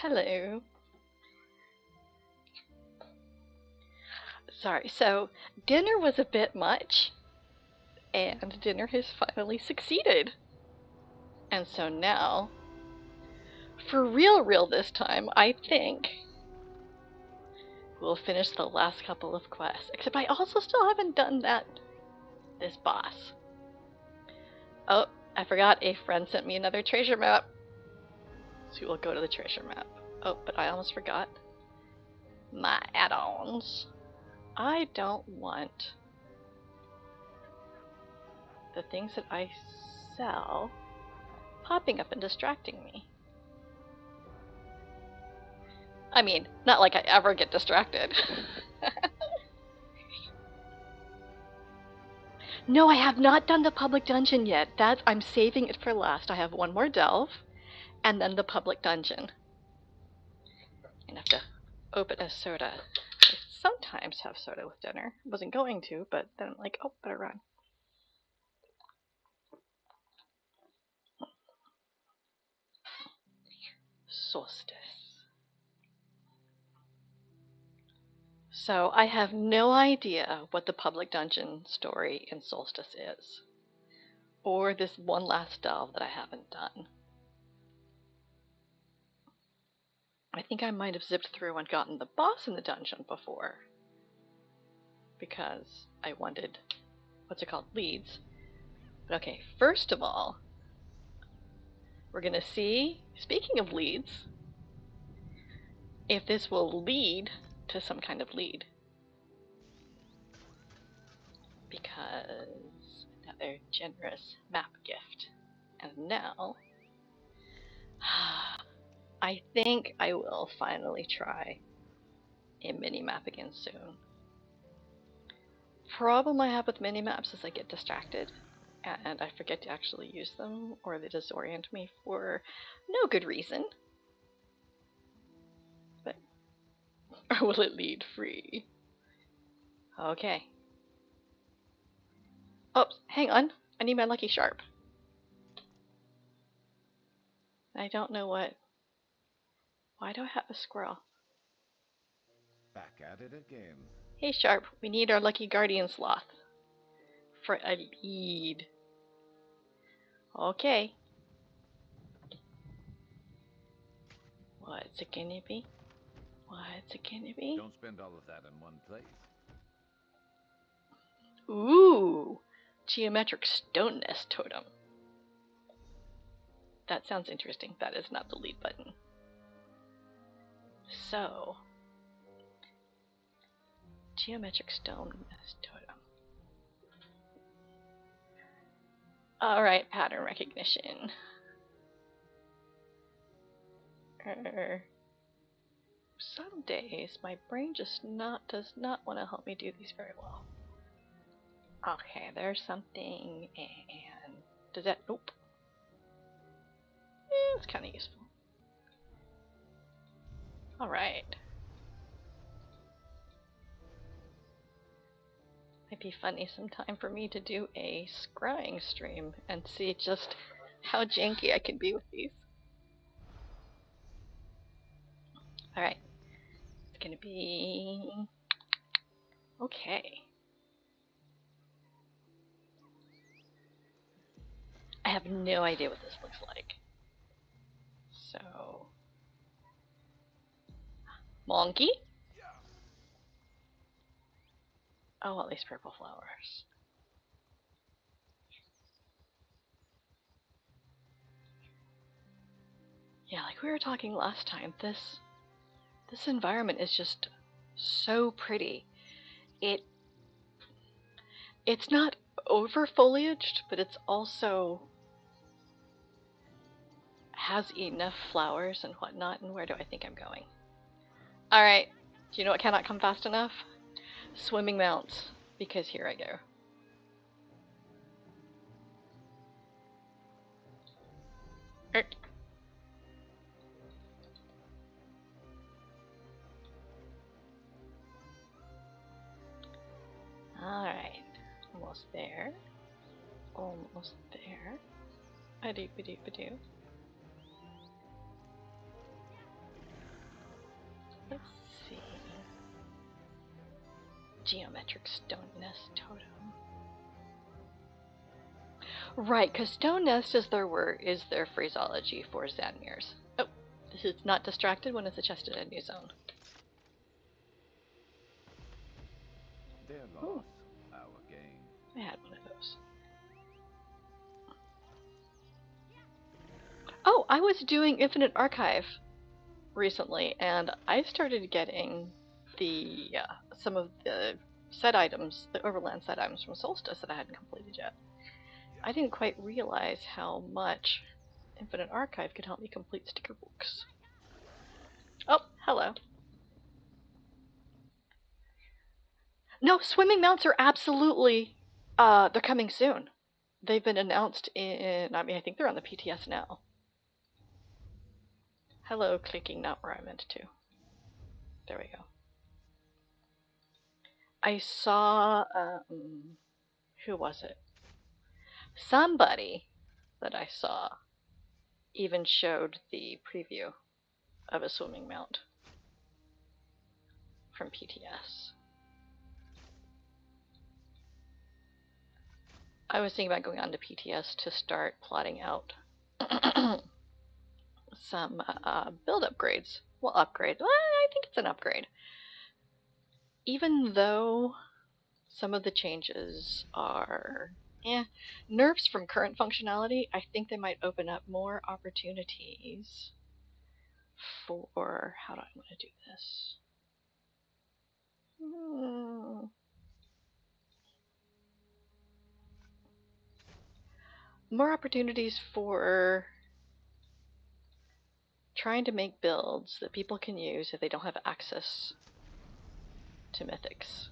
Hello. Sorry, so dinner was a bit much, and dinner has finally succeeded. And so now, for real this time, I think we'll finish the last couple of quests. Except I also still haven't done this boss. Oh, I forgot a friend sent me another treasure map. So we'll go to the treasure map. Oh, but I almost forgot my add-ons. I don't want the things that I sell popping up and distracting me. I mean, not like I ever get distracted. No, I have not done the public dungeon yet. I'm saving it for last. I have one more delve, and then the public dungeon. I have to open a soda. I sometimes have soda with dinner. Wasn't going to, but then I'm like, oh, better run. Solstice. So I have no idea what the public dungeon story in Solstice is, or this one last delve that I haven't done. I think I might have zipped through and gotten the boss in the dungeon before, because I wanted, what's it called, leads. But okay, first of all, we're gonna see, speaking of leads, if this will lead to some kind of lead. Because another generous map gift. And now, I think I will finally try a mini-map again soon. Problem I have with mini-maps is I get distracted and I forget to actually use them, or they disorient me for no good reason. But, or will it lead free? Okay. Oops, hang on. I need my lucky sharp. I don't know what. Why do I have a squirrel? Back at it again. Hey Sharp, we need our lucky guardian sloth for a lead. Okay. What's it gonna be? What's it gonna be? Don't spend all of that in one place. Ooh! Geometric stone nest totem. That sounds interesting. That is not the lead button. So, geometric stone nest totem. Alright, pattern recognition. Some days my brain just does not want to help me do these very well. Okay, there's something, and does that, nope. It's kind of useful. Alright. Might be funny sometime for me to do a scrying stream and see just how janky I can be with these. Alright. It's gonna be... okay. I have no idea what this looks like. So... monkey? Oh, all these purple flowers. Yeah, like we were talking last time, this environment is just so pretty. It's not over foliaged, but it's also has enough flowers and whatnot. And where do I think I'm going? Alright, do you know what cannot come fast enough? Swimming mounts, because here I go. Alright, almost there. Almost there. A-doo-ba-doo-ba-doo. Geometric stone nest totem. Right, because stone nest is their phraseology for Zanmir's. Oh, this is not distracted when it's a chest in a new zone. Their loss, our gain. I had one of those. Oh, I was doing Infinite Archive recently, and I started getting the some of the set items, the Overland set items from Solstice that I hadn't completed yet. I didn't quite realize how much Infinite Archive could help me complete sticker books. Oh, hello. No, swimming mounts are absolutely, they're coming soon. They've been announced in, I think they're on the PTS now. Hello, clicking, not where I meant to. There we go. I saw, who was it? Somebody that I saw even showed the preview of a swimming mount from PTS. I was thinking about going on to PTS to start plotting out some build upgrades. Well, upgrade. Well, I think it's an upgrade. Even though some of the changes are nerfs from current functionality, I think they might open up more opportunities for, how do I want to do this? More opportunities for trying to make builds that people can use if they don't have access to mythics.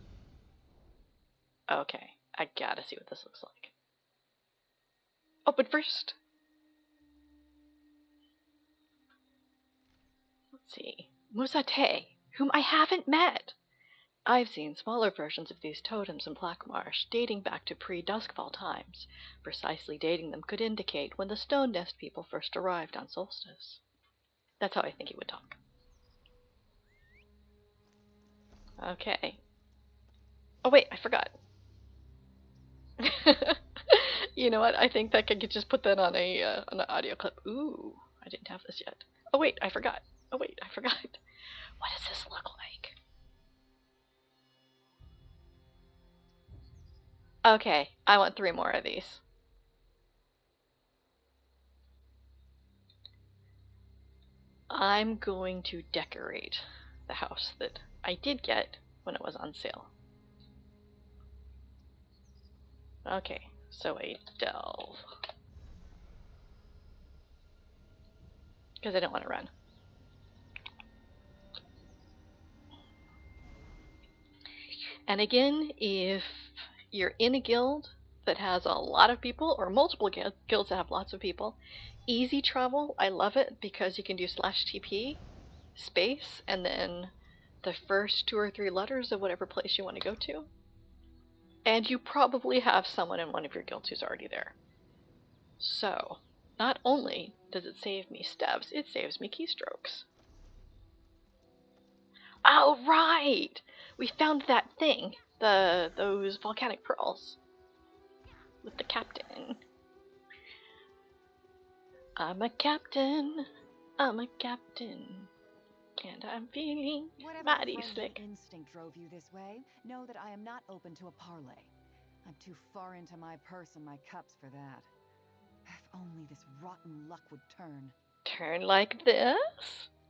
Okay, I gotta see what this looks like. Oh, but first, let's see. Musate, whom I haven't met. I've seen smaller versions of these totems in Blackmarsh, dating back to pre-Duskfall times. Precisely dating them could indicate when the Stone Nest people first arrived on Solstice. That's how I think he would talk. Okay. Oh wait, I forgot. You know what? I think that I could just put that on an audio clip. Ooh, I didn't have this yet. Oh wait, I forgot. Oh wait, I forgot. What does this look like? Okay, I want 3 more of these. I'm going to decorate the house that I did get when it was on sale. Okay, so a delve. Because I don't want to run. And again, if you're in a guild that has a lot of people, or multiple guilds that have lots of people, easy travel, I love it because you can do /TP space and then the first 2 or 3 letters of whatever place you want to go to. And you probably have someone in one of your guilds who's already there. So, not only does it save me steps, it saves me keystrokes. Oh, right! We found that thing, those volcanic pearls. With the captain. I'm a captain. I'm a captain. And I'm feeling mighty slick. Instinct drove you this way. Know that I am not open to a parley. I'm too far into my purse and my cups for that. If only this rotten luck would turn. Turn like this?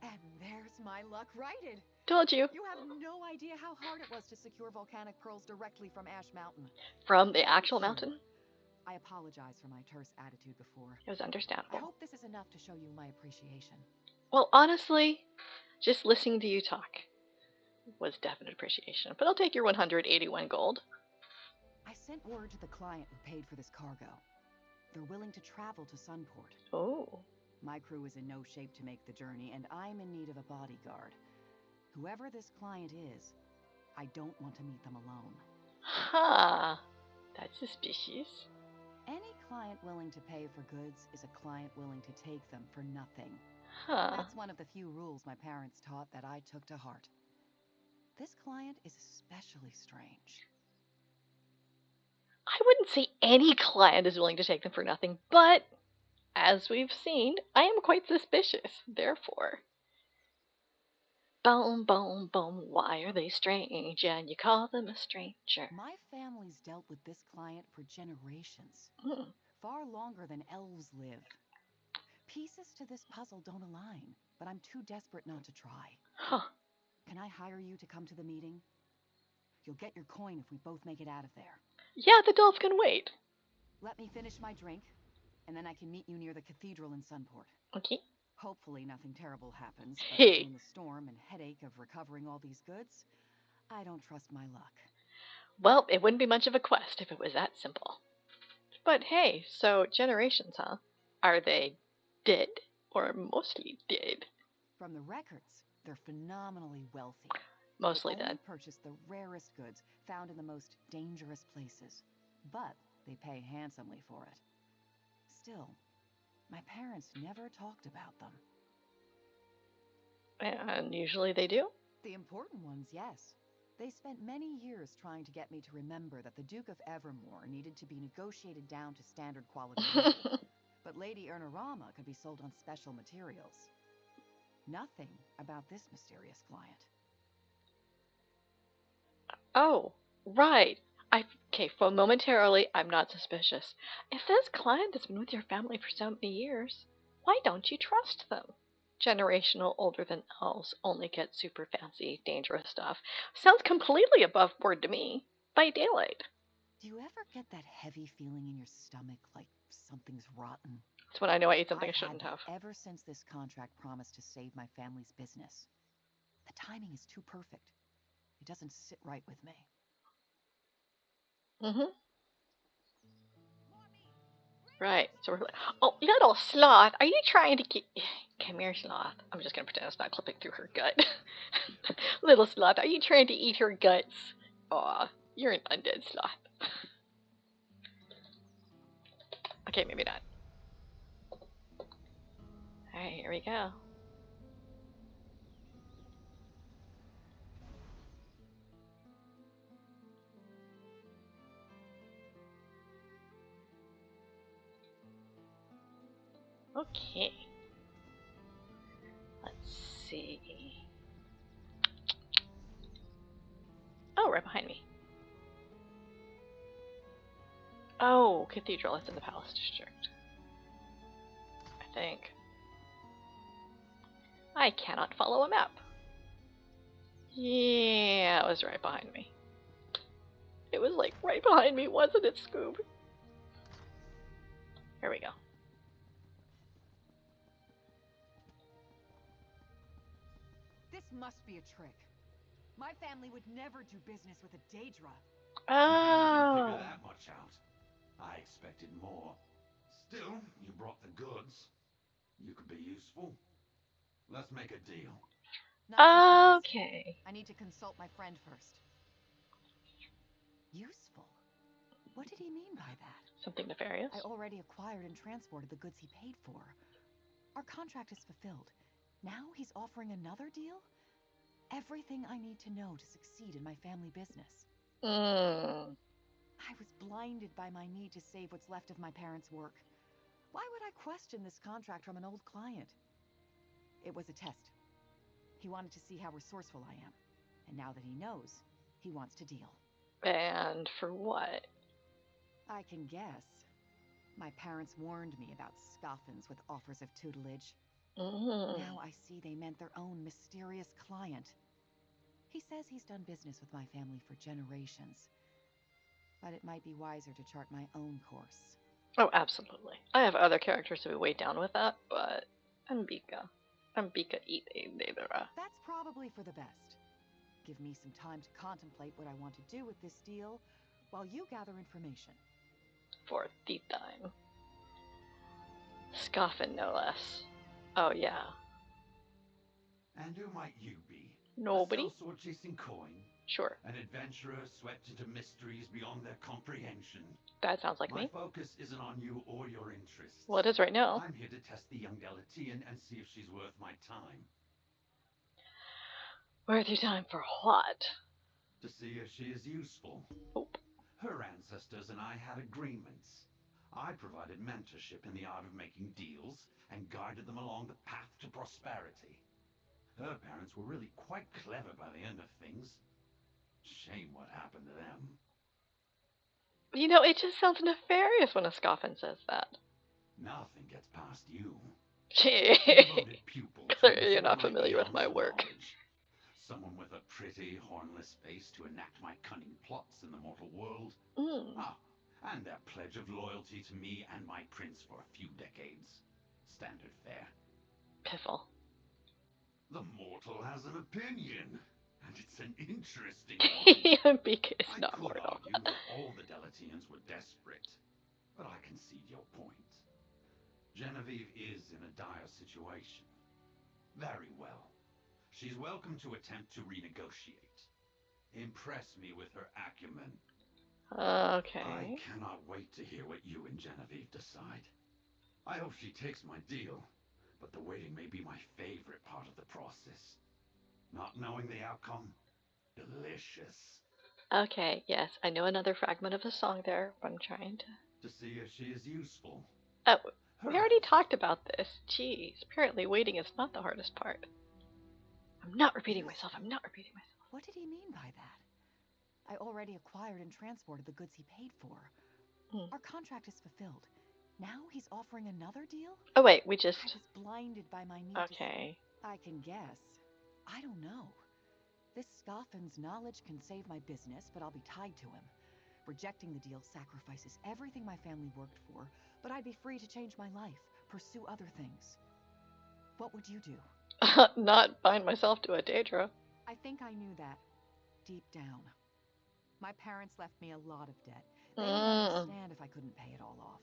And there's my luck righted. Told you. You have no idea how hard it was to secure volcanic pearls directly from Ash Mountain. From the actual mountain? I apologize for my terse attitude before. It was understandable. I hope this is enough to show you my appreciation. Well, honestly, just listening to you talk was definite appreciation. But I'll take your 181 gold. I sent word to the client who paid for this cargo. They're willing to travel to Sunport. Oh. My crew is in no shape to make the journey, and I'm in need of a bodyguard. Whoever this client is, I don't want to meet them alone. Huh. That's suspicious. Any client willing to pay for goods is a client willing to take them for nothing. Huh. That's one of the few rules my parents taught that I took to heart. this client is especially strange. I wouldn't say any client is willing to take them for nothing, but as we've seen, I am quite suspicious. Therefore, boom, boom, boom, why are they strange? And you call them a stranger. My family's dealt with this client for generations, far longer than elves live. Pieces to this puzzle don't align, but I'm too desperate not to try. Huh. Can I hire you to come to the meeting? You'll get your coin if we both make it out of there. Yeah, the dolls can wait. Let me finish my drink, and then I can meet you near the cathedral in Sunport. Okay. Hopefully nothing terrible happens, but Hey. between the storm and headache of recovering all these goods, I don't trust my luck. Well, it wouldn't be much of a quest if it was that simple. But hey, so generations, huh? Are they dead or mostly dead? From the records, they're phenomenally wealthy. Mostly they only dead. purchase the rarest goods found in the most dangerous places, but they pay handsomely for it. Still, my parents never talked about them. And usually they do? The important ones, yes. They spent many years trying to get me to remember that the Duke of Evermore needed to be negotiated down to standard quality level, but Lady Ernerama could be sold on special materials. Nothing about this mysterious client. Oh, right. Okay, for momentarily, I'm not suspicious. If this client has been with your family for so many years, why don't you trust them? Generational older than elves only get super fancy, dangerous stuff. Sounds completely above board to me. By daylight. Do you ever get that heavy feeling in your stomach like something's rotten? That's when I know I ate something I I've shouldn't had have. that ever since this contract promised to save my family's business. The timing is too perfect. It doesn't sit right with me. Mm-hmm. Right. So we're like, oh, little sloth, are you trying to get... Come here, sloth. I'm just going to pretend it's not clipping through her gut. Little sloth, are you trying to eat her guts? Aw, you're an undead sloth. Okay, maybe not. Alright, here we go. Okay. Let's see. Oh, right behind me. Oh, cathedral. It's in the Palace District. I think. I cannot follow a map. Yeah, it was right behind me. It was like right behind me, wasn't it, Scoob? Here we go. This must be a trick. My family would never do business with a Daedra. Oh. Didn't figure that much out. I expected more. Still, you brought the goods. You could be useful. Let's make a deal. Not too fast. Okay. I need to consult my friend first. Useful? What did he mean by that? Something nefarious? I already acquired and transported the goods he paid for. Our contract is fulfilled. Now he's offering another deal? Everything I need to know to succeed in my family business. I was blinded by my need to save what's left of my parents' work. Why would I question this contract from an old client? It was a test. He wanted to see how resourceful I am. And now that he knows, he wants to deal. And for what? I can guess. My parents warned me about scoffins with offers of tutelage. Now I see they meant their own mysterious client. He says he's done business with my family for generations. But it might be wiser to chart my own course. Oh, absolutely. I have other characters to be weighed down with that, but Ambika eat a Daedra. That's probably for the best. Give me some time to contemplate what I want to do with this deal, while you gather information. For the time. Scoffin, no less. Oh, yeah. And who might you be? Nobody? A sellsword chasing coin? Sure. An adventurer swept into mysteries beyond their comprehension? That sounds like My me. focus isn't on you or your interests. Well, it is right now. I'm here to test the young Galatian and see if she's worth my time. Worth your time for what? To see if she is useful. Oop. Her ancestors and I had agreements. I provided mentorship in the art of making deals and guided them along the path to prosperity. Her parents were really quite clever by the end of things. Shame what happened to them. You know, it just sounds nefarious when a Scoffin says that. Nothing gets past you. Gee. Devoted pupils. Clearly you're not familiar with my work. Knowledge. Someone with a pretty, hornless face to enact my cunning plots in the mortal world. Ah, and their pledge of loyalty to me and my prince for a few decades. Standard fare. Piffle. The mortal has an opinion, and it's an interesting one. Because I not could mortal. argue that all the Deletians were desperate, but I concede your point. Genevieve is in a dire situation. Very well. She's welcome to attempt to renegotiate. Impress me with her acumen. Okay. I cannot wait to hear what you and Genevieve decide. I hope she takes my deal, but the waiting may be my favorite part of the process. Not knowing the outcome, delicious. Okay, yes, I know another fragment of a song there, but I'm trying to... To see if she is useful. Oh, we already talked about this. Jeez, apparently waiting is not the hardest part. I'm not repeating myself. What did he mean by that? I already acquired and transported the goods he paid for. Our contract is fulfilled. Now he's offering another deal? Oh wait, we just... I was blinded by my need Okay. I can guess. I don't know. This Scoffin's knowledge can save my business, but I'll be tied to him. Rejecting the deal sacrifices everything my family worked for, but I'd be free to change my life, pursue other things. What would you do? Not bind myself to a Daedra. I think I knew that, deep down. My parents left me a lot of debt. They would understand if I couldn't pay it all off.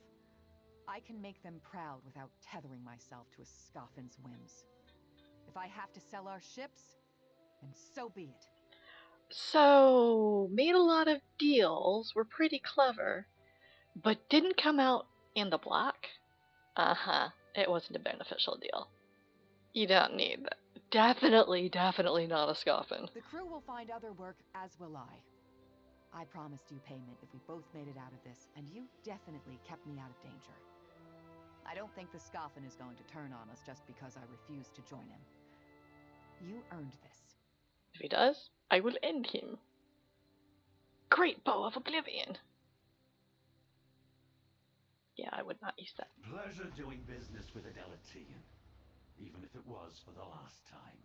I can make them proud without tethering myself to a Scoffin's whims. If I have to sell our ships, then so be it. So, made a lot of deals, were pretty clever, but didn't come out in the black? Uh-huh. It wasn't a beneficial deal. You don't need that. Definitely not a Scoffin. The crew will find other work, as will I. I promised you payment if we both made it out of this, and you definitely kept me out of danger. I don't think the Scoffin is going to turn on us just because I refused to join him. You earned this. If he does, I will end him. Great Bow of Oblivion. Yeah, I would not use that. Pleasure doing business with a Deletian, even if it was for the last time.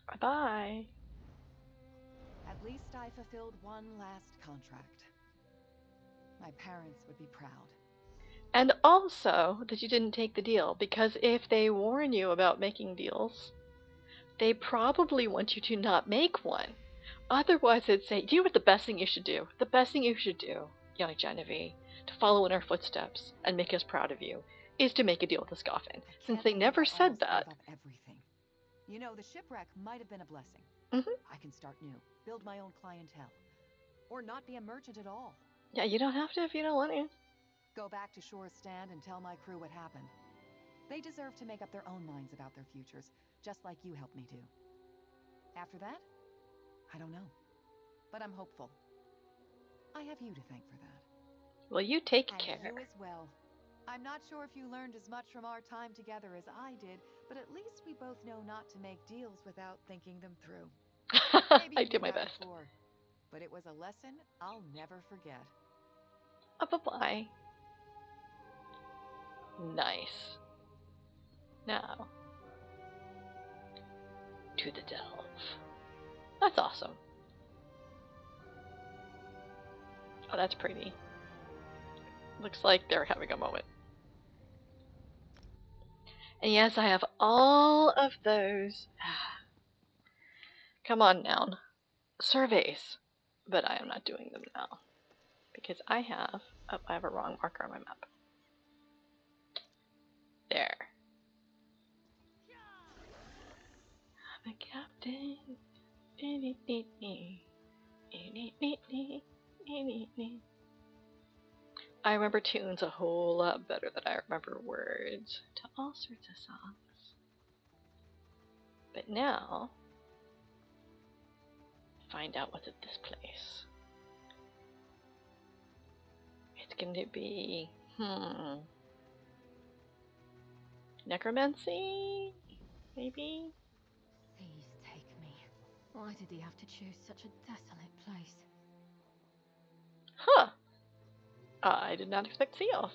Bye-bye. At least I fulfilled one last contract. My parents would be proud. And also that you didn't take the deal, because if they warn you about making deals, they probably want you to not make one. Otherwise, they'd say, you know what the best thing you should do? The best thing you should do, young Genevieve, to follow in our footsteps and make us proud of you, is to make a deal with the Scoffin. Since they never said that. Gave up everything. You know, the shipwreck might have been a blessing. I can start new, build my own clientele, or not be a merchant at all. Yeah, you don't have to if you don't want to. Go back to Shore's stand and tell my crew what happened. They deserve to make up their own minds about their futures, just like you helped me do. After that, I don't know. But I'm hopeful. I have you to thank for that. Well, you take care. And you as well. I'm not sure if you learned as much from our time together as I did, but at least we both know not to make deals without thinking them through. Maybe I do my best. Before, but it was a lesson I'll never forget. Bye-bye. Nice. Now, to the delve. That's awesome. Oh, that's pretty. Looks like they're having a moment. And yes, I have all of those. Come on, noun. Surveys. But I am not doing them now. Because I have a wrong marker on my map. There. I'm a captain. I remember tunes a whole lot better than I remember words to all sorts of songs. But now, find out what's at this place. It's going to be, necromancy? Maybe? Please take me. Why did he have to choose such a desolate place? Huh. I did not expect Seoff.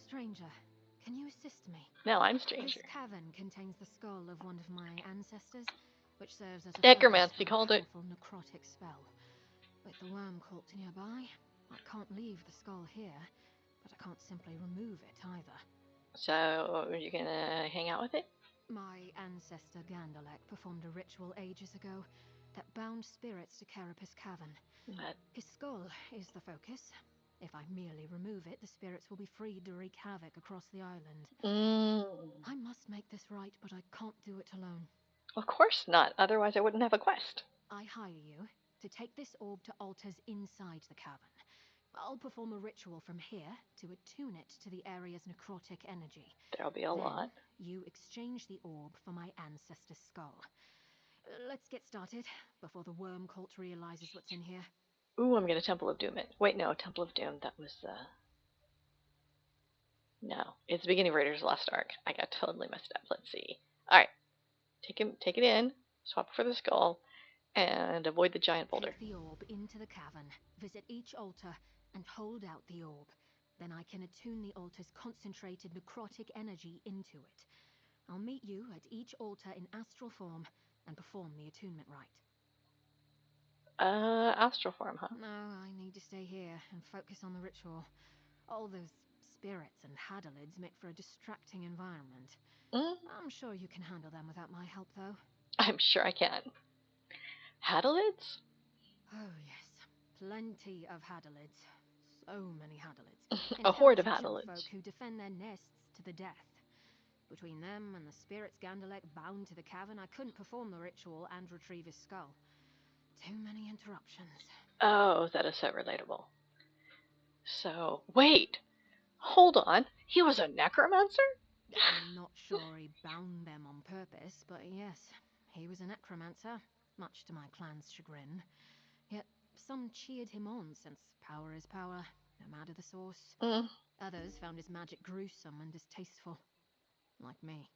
Stranger, can you assist me? Now I'm stranger. This cavern contains the skull of one of my ancestors, which serves as a Necromancy focus for called a it. powerful necrotic spell. With the worm cult nearby, I can't leave the skull here, but I can't simply remove it either. So, are you gonna hang out with it? My ancestor Gandalek performed a ritual ages ago that bound spirits to Carapace Cavern. What? His skull is the focus. If I merely remove it, the spirits will be freed to wreak havoc across the island. I must make this right, but I can't do it alone. Of course not, otherwise I wouldn't have a quest. I hire you to take this orb to altars inside the cavern. I'll perform a ritual from here to attune it to the area's necrotic energy. There'll be a lot. You exchange the orb for my ancestor's skull. Let's get started before the worm cult realizes what's in here. Ooh, I'm gonna Temple of Doom it. Wait, no, Temple of Doom, that was, no. It's the beginning of Raiders of the Lost Ark. I got totally messed up. Let's see. Alright. Take it in, swap it for the skull, and avoid the giant boulder. Take the orb into the cavern, visit each altar, and hold out the orb. Then I can attune the altar's concentrated necrotic energy into it. I'll meet you at each altar in astral form and perform the attunement rite. Astral form, huh? No, I need to stay here and focus on the ritual. All those spirits and hadalids make for a distracting environment. I'm sure you can handle them without my help, though. I'm sure I can. Hadalids? Oh, yes. Plenty of hadalids. So many hadalids. A horde of Intelligent hadalids. folk who defend their nests to the death. Between them and the spirits Gandalek bound to the cavern, I couldn't perform the ritual and retrieve his skull. Too many interruptions. Oh, that is so relatable. So, wait! Hold on! He was a necromancer? I'm not sure he bound them on purpose, but yes, he was a necromancer, much to my clan's chagrin. Yet some cheered him on since power is power, no matter the source. Others found his magic gruesome and distasteful. Like me.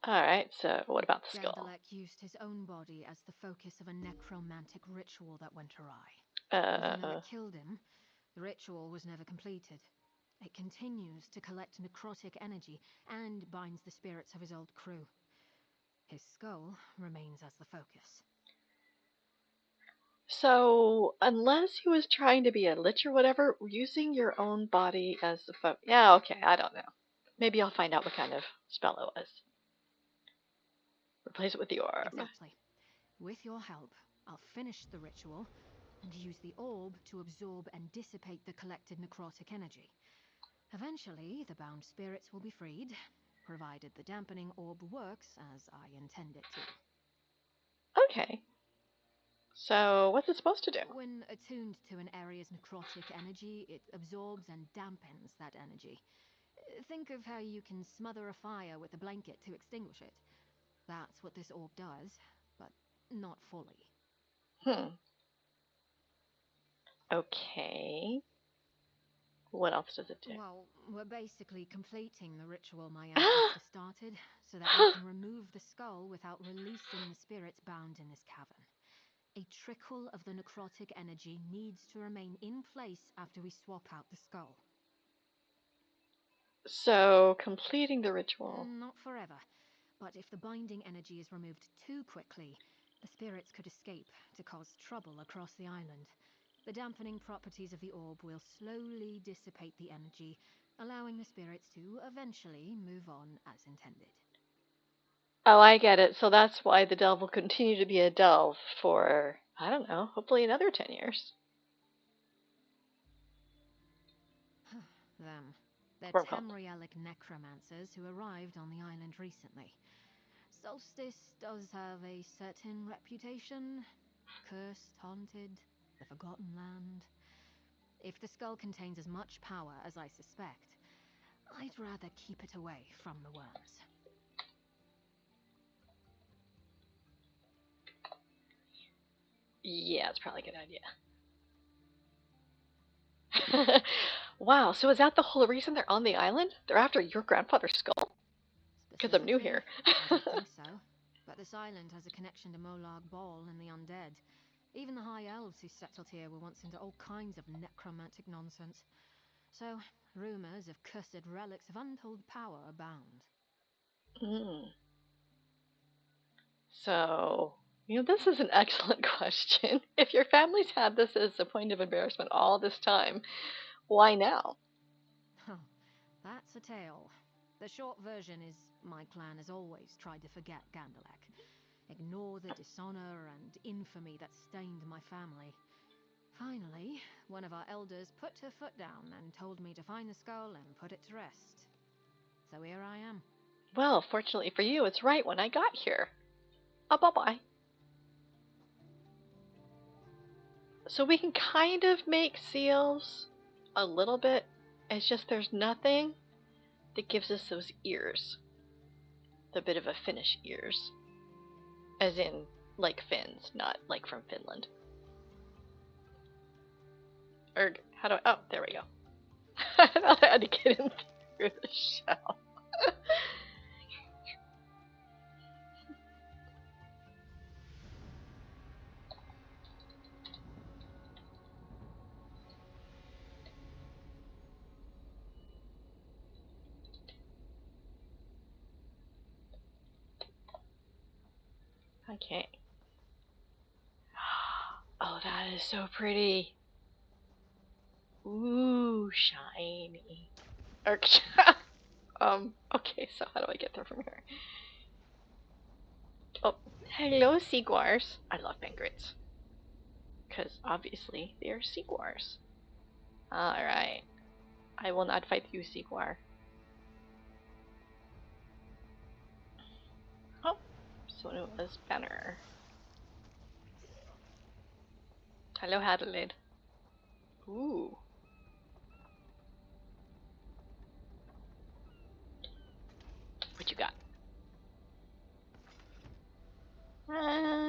Alright, so what about the skull? Gandalek used his own body as the focus of a necromantic ritual that went awry. Even though it killed him, the ritual was never completed. It continues to collect necrotic energy and binds the spirits of his old crew. His skull remains as the focus. So, unless he was trying to be a lich or whatever, using your own body as the focus... Yeah, okay, I don't know. Maybe I'll find out what kind of spell it was. Replace it with the orb. Exactly. With your help, I'll finish the ritual and use the orb to absorb and dissipate the collected necrotic energy. Eventually, the bound spirits will be freed, provided the dampening orb works as I intend it to. Okay. So, what's it supposed to do? When attuned to an area's necrotic energy, it absorbs and dampens that energy. Think of how you can smother a fire with a blanket to extinguish it. That's what this orb does, but not fully. Okay. What else does it do? Well, we're basically completing the ritual my ancestor started, so that we can remove the skull without releasing the spirits bound in this cavern. A trickle of the necrotic energy needs to remain in place after we swap out the skull. So, completing the ritual. Not forever, but if the binding energy is removed too quickly, the spirits could escape to cause trouble across the island. The dampening properties of the orb will slowly dissipate the energy, allowing the spirits to eventually move on as intended. Oh, I get it. So that's why the delve will continue to be a delve for, I don't know, hopefully another 10 years. Them. They're Worm cult. Tamrielic necromancers who arrived on the island recently. Solstice does have a certain reputation. Cursed, haunted, the Forgotten Land. If the skull contains as much power as I suspect, I'd rather keep it away from the worms. Yeah, it's probably a good idea. Wow, so is that the whole reason they're on the island? They're after your grandfather's skull? Because I'm new here. I don't think so. But this island has a connection to Molag Bal and the undead. Even the high elves who settled here were once into all kinds of necromantic nonsense. So, rumors of cursed relics of untold power abound. Mm. So, this is an excellent question. If your family's had this as a point of embarrassment all this time, why now? Oh, that's a tale. The short version is my clan has always tried to forget Gandalek, ignore the dishonor and infamy that stained my family. Finally, one of our elders put her foot down and told me to find the skull and put it to rest. So here I am. Well, fortunately for you, it's right when I got here. Bye-bye. So we can kind of make seals a little bit. It's just there's nothing that gives us those ears. The bit of a Finnish ears. As in, like fins, not like from Finland. Or, how do I... Oh, there we go. I thought I had to get in through the shell. Okay. Oh, that is so pretty. Ooh, shiny. Okay, so how do I get there from here? Oh, hello, Seaguars. I love penguins. Because obviously they are Seaguars. Alright. I will not fight you, Seaguar. Oh, so it was Banner. Hello, Hadalid. Ooh. What you got?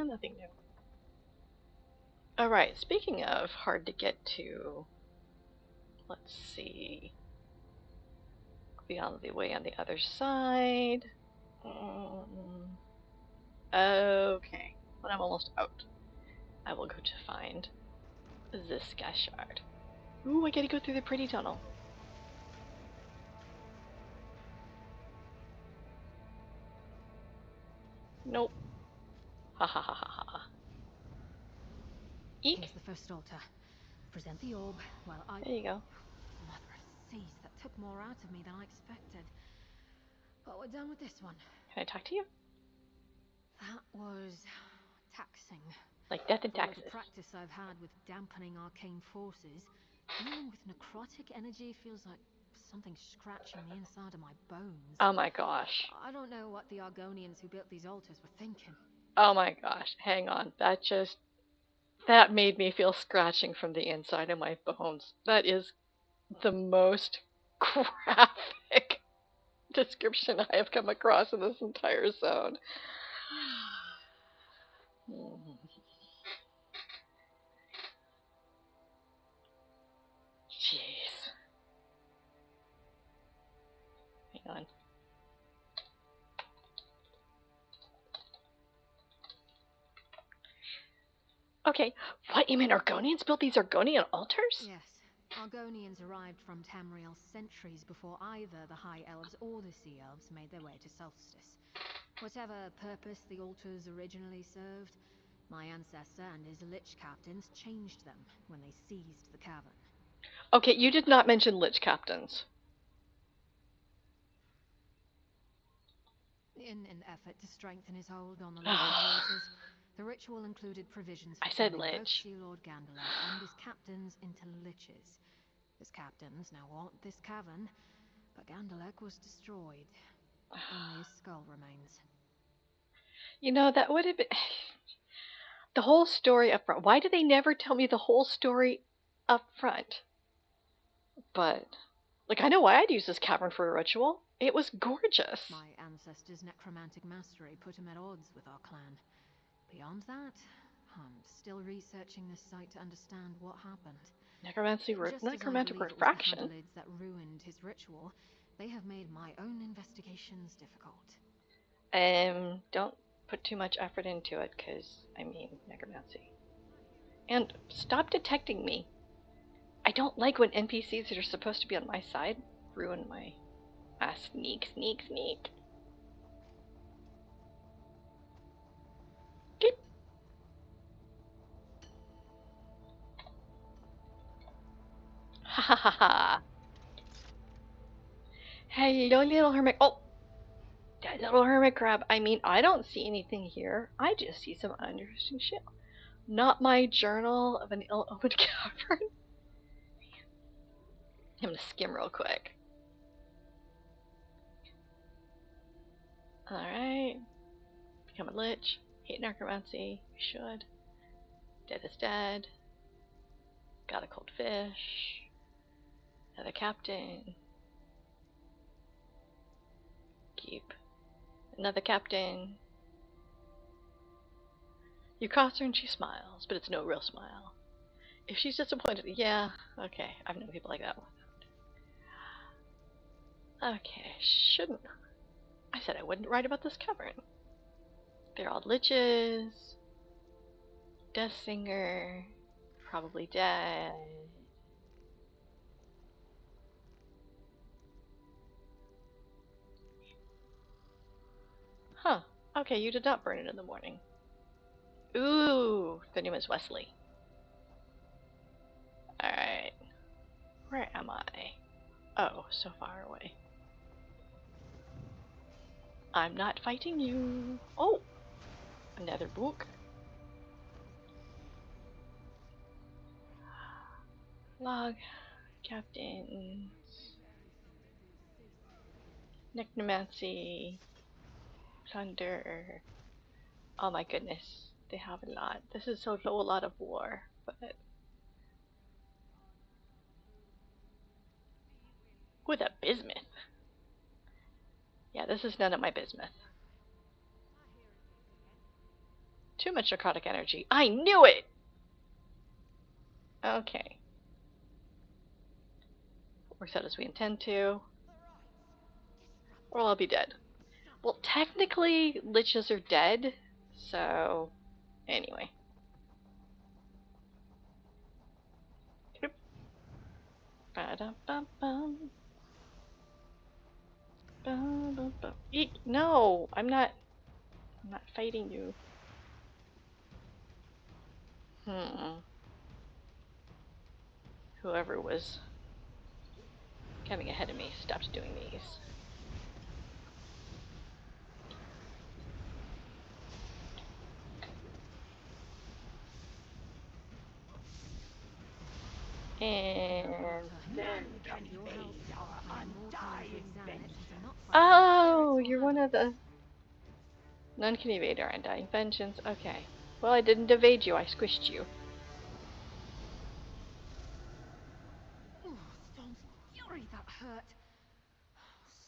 Nothing new. Alright, speaking of hard to get to, let's see. Be on the way on the other side. Okay, but I'm almost out. I will go to find this Skashard. Ooh, I gotta go through the pretty tunnel. Nope. Ha ha ha ha ha. Eek. Here's the first altar. Present the orb while I... There you go. Mother of thieves, that took more out of me than I expected. But we're done with this one. Can I talk to you? That was taxing. Like death and For all taxes. the practice I've had with dampening arcane forces, dealing with necrotic energy feels like something scratching the inside of my bones. Oh my gosh. I don't know what the Argonians who built these altars were thinking. Oh my gosh. Hang on. That made me feel scratching from the inside of my bones. That is the most graphic description I have come across in this entire zone. Jeez. Hang on. Okay, what, you mean Argonians built these Argonian altars? Yes. Argonians arrived from Tamriel centuries before either the High Elves or the Sea Elves made their way to Solstice. Whatever purpose the altars originally served, my ancestor and his Lich captains changed them when they seized the cavern. Okay, you did not mention Lich captains. In an effort to strengthen his hold on the local waters, the ritual included provisions for I said turning both Lich. Sea Lord Gandalf and his captains into liches. His captains now want this cavern, but Gandalf was destroyed. Only his skull remains. That would have been... The whole story up front. Why did they never tell me the whole story up front? But, I know why I'd use this cavern for a ritual. It was gorgeous. My ancestor's necromantic mastery put him at odds with our clan. Beyond that, I'm still researching this site to understand what happened. Just as I necromantic believe it was refraction. the Hadalids that ruined his ritual, they have made my own investigations difficult. Don't put too much effort into it, because, I mean, necromancy. And stop detecting me. I don't like when NPCs that are supposed to be on my side ruin my... sneak, sneak, sneak. Keep. Ha ha ha ha. Hello, little hermit. Oh! That little hermit crab. I mean, I don't see anything here. I just see some uninteresting shit. Not my journal of an ill-omened cavern. I'm gonna skim real quick. Alright. Become a lich. Hate necromancy. We should. Dead is dead. Got a cold fish. Another captain. Keep. Another captain. You cross her and she smiles, but it's no real smile. If she's disappointed, yeah, okay. I've known people like that. Okay, shouldn't. I said I wouldn't write about this cavern. They're all liches. Death Singer. Probably dead. Huh. Okay, you did not burn it in the morning. Ooh, the name is Wesley. Alright. Where am I? Oh, so far away. I'm not fighting you. Oh! Another book. Log. Captains. Necromancy. Plunder. Oh my goodness. They have a lot. This is a whole lot of war, but... Ooh, the bismuth. Yeah, this is none of my bismuth. Too much necrotic energy. I knew it! Okay. Works out as we intend to. Or I'll be dead. Well, technically, liches are dead, so... Anyway. Eek! No! I'm not fighting you. Whoever was coming ahead of me stopped doing these. And then... Oh, you're one of the... None can evade our undying vengeance. Okay. Well, I didn't evade you, I squished you. Fury, that hurt.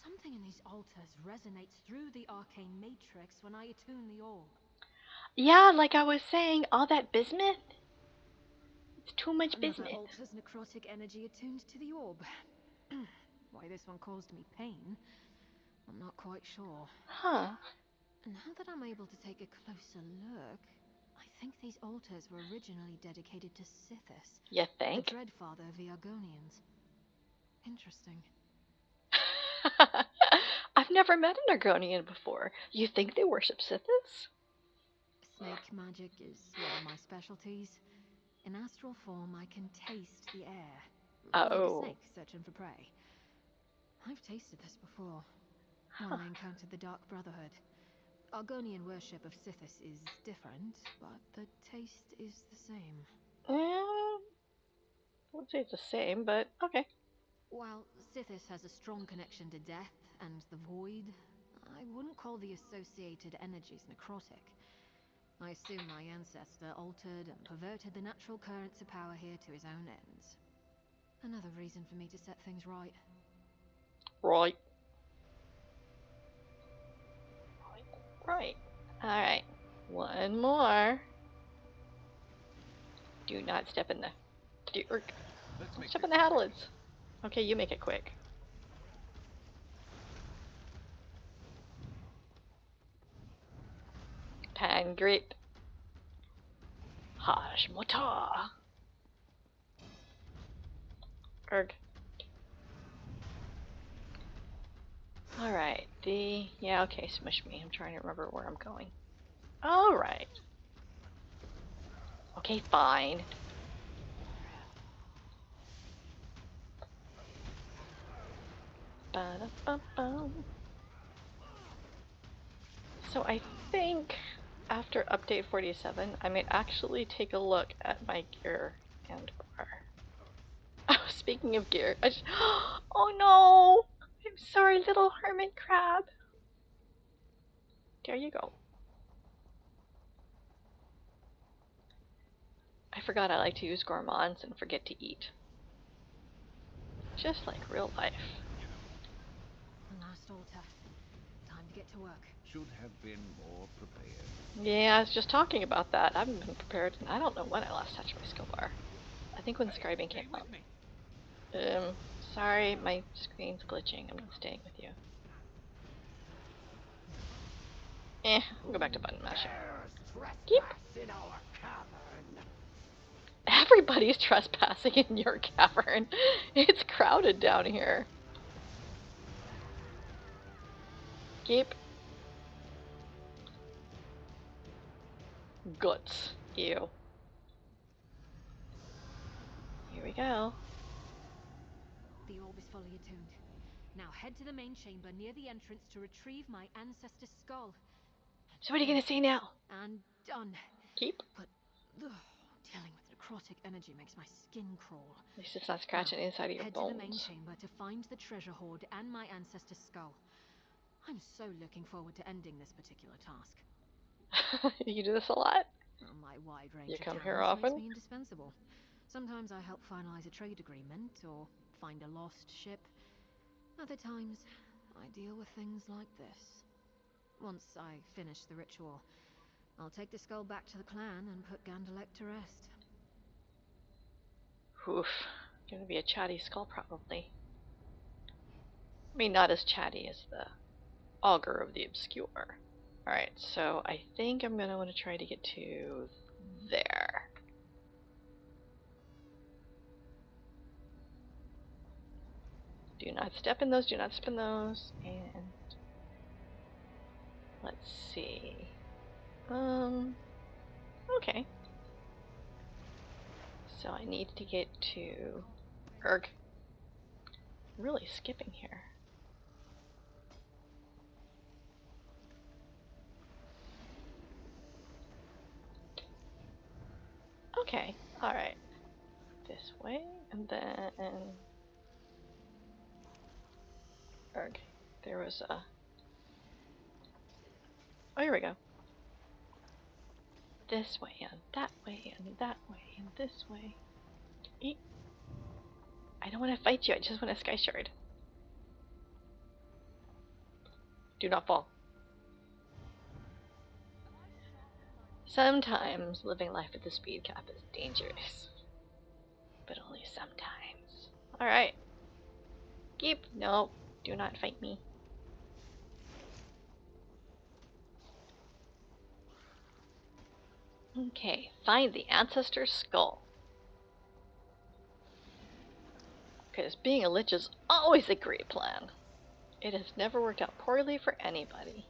Something in these altars resonates through the arcane matrix when I attune the orb. Yeah, like I was saying, all that bismuth? It's too much bismuth. Another altar's necrotic energy attuned to the orb. Why this one caused me pain, I'm not quite sure. Huh. Now that I'm able to take a closer look, I think these altars were originally dedicated to Sithis. You think? The Dreadfather of the Argonians. Interesting. I've never met an Argonian before. You think they worship Sithis? Snake magic is one of my specialties. In astral form, I can taste the air. Like a snake searching for prey. I've tasted this before. When I encountered the Dark Brotherhood. Argonian worship of Sithis is different, but the taste is the same. I wouldn't say it's the same, but okay. While Sithis has a strong connection to death and the void, I wouldn't call the associated energies necrotic. I assume my ancestor altered and perverted the natural currents of power here to his own ends. Another reason for me to set things right. Right. Right. Alright. One more. Do not step in the... Let's make step this in the quick. hadlets. Okay, you make it quick. Pangrit. Hashmota. Erg. Alright, yeah, okay, smush me. I'm trying to remember where I'm going. Alright. Okay, fine. Ba-da-ba-bum. So I think after update 47, I might actually take a look at my gear and bar. Oh, speaking of gear, oh no! I'm sorry, little hermit crab. There you go. I forgot I like to use gourmands and forget to eat. Just like real life. Last altar. Time to get to work. Should have been more prepared. Yeah, I was just talking about that. I haven't been prepared, and I don't know when I last touched my skill bar. I think when scribing came out. Sorry, my screen's glitching. I'm not staying with you. We'll go back to button mashing. Keep. Everybody's trespassing in your cavern. It's crowded down here. Keep. Guts. Ew. Here we go. The orb is fully attuned. Now head to the main chamber near the entrance to retrieve my ancestor's skull. So what are you gonna say now? And done. Keep. But dealing with necrotic energy makes my skin crawl. At least it's not scratching inside of your head bones. to the main chamber to find the treasure hoard and my ancestor's skull. I'm so looking forward to ending this particular task. You do this a lot? My wide range You of come here talents often? makes me indispensable. Sometimes I help finalize a trade agreement or find a lost ship. Other times, I deal with things like this. Once I finish the ritual, I'll take the skull back to the clan and put Gandelek to rest. Oof. Gonna be a chatty skull, probably. I mean, not as chatty as the Augur of the Obscure. Alright, so I think I'm gonna want to try to get to there. Do not step in those, do not spin those, and let's see. Okay. So I need to get to Erg. Really skipping here. Okay, alright. This way, and then Erg. There was a... Oh, here we go. This way, and that way, and that way, and this way. Eat. I don't want to fight you, I just want a sky shard. Do not fall. Sometimes living life at the speed cap is dangerous. But only sometimes. Alright. Keep. No, do not fight me. Okay, find the ancestor's skull. Because being a lich is always a great plan. It has never worked out poorly for anybody.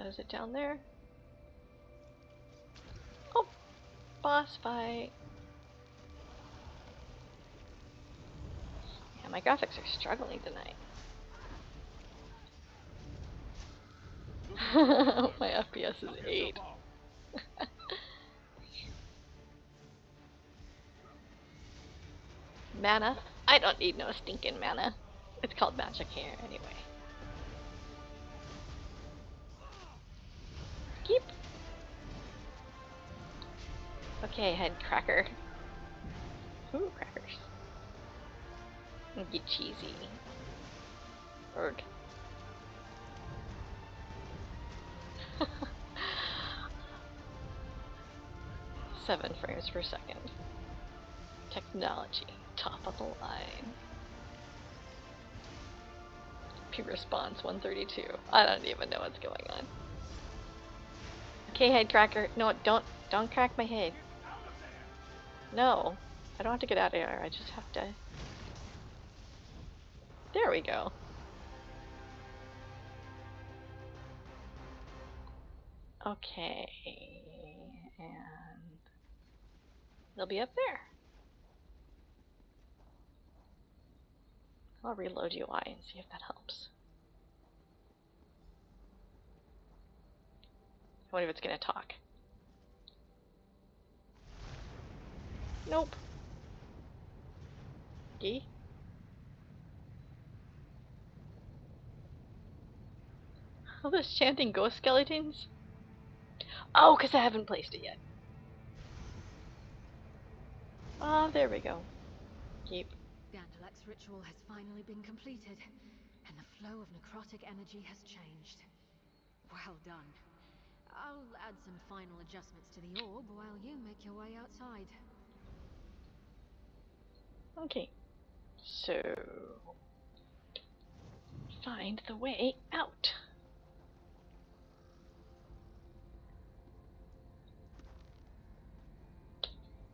Is it down there? Oh, boss fight. Yeah, my graphics are struggling tonight. My FPS is 8. Mana? I don't need no stinking mana. It's called magic here anyway. Keep. Okay, head cracker. Ooh, crackers. Get cheesy. Erg. 7 frames per second. Technology, top of the line. P response 132. I don't even know what's going on. Okay, head cracker. No, don't crack my head. No, I don't have to get out of here. I just have to. There we go. Okay, and they'll be up there. I'll reload UI and see if that helps. I wonder if it's gonna talk. Nope. Gee. All this chanting ghost skeletons? Oh, because I haven't placed it yet. Ah, there we go. Keep. Gandalec's ritual has finally been completed, and the flow of necrotic energy has changed. Well done. I'll add some final adjustments to the orb while you make your way outside. Okay. So... find the way out.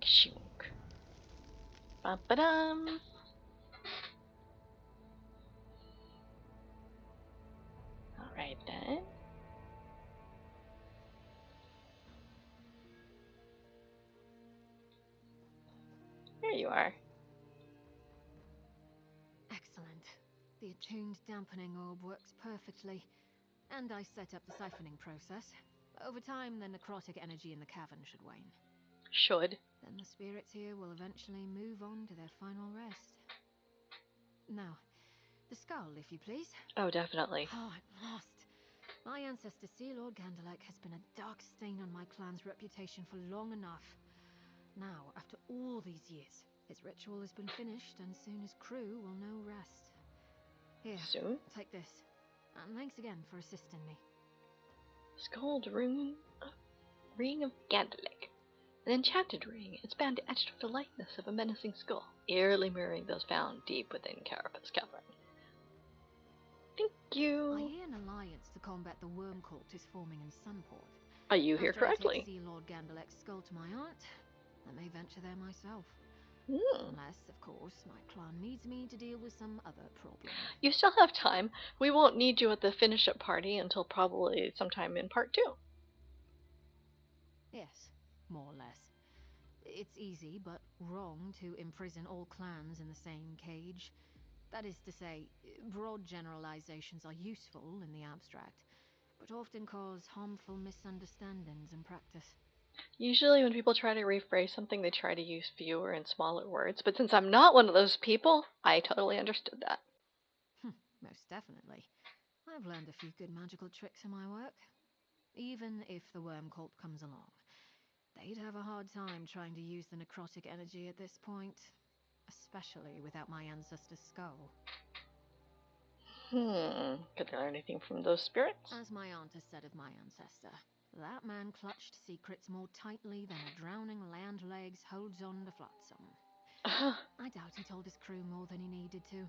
Kshunk. Ba-ba-dum. Alright then. There you are. Excellent. The attuned dampening orb works perfectly, and I set up the siphoning process. Over time, the necrotic energy in the cavern should wane. Should. Then the spirits here will eventually move on to their final rest. Now, the skull, if you please. Oh, definitely. Oh, at last. My ancestor, Sea Lord Gandelek, has been a dark stain on my clan's reputation for long enough. Now, after all these years, his ritual has been finished, and soon his crew will know rest. Here, Soon? take this. And thanks again for assisting me. Skulled ring of Gandelek. An enchanted ring, its band etched with the likeness of a menacing skull, eerily mirroring those found deep within Carapace Cavern. Thank you. I hear an alliance to combat the worm cult is forming in Sunport. Are you here After I correctly? take Sea Lord Gandelek's skull to my aunt, I may venture there myself. Hmm. Unless, of course, my clan needs me to deal with some other problem. You still have time. We won't need you at the finish-up party until probably sometime in part 2. Yes, more or less. It's easy, but wrong to imprison all clans in the same cage. That is to say, broad generalizations are useful in the abstract, but often cause harmful misunderstandings in practice. Usually when people try to rephrase something, they try to use fewer and smaller words, but since I'm not one of those people, I totally understood that. Most definitely. I've learned a few good magical tricks in my work. Even if the worm cult comes along, they'd have a hard time trying to use the necrotic energy at this point, especially without my ancestor's skull. Could they learn anything from those spirits? As my aunt has said of my ancestor, that man clutched secrets more tightly than a drowning land legs holds on to flotsam. I doubt he told his crew more than he needed to.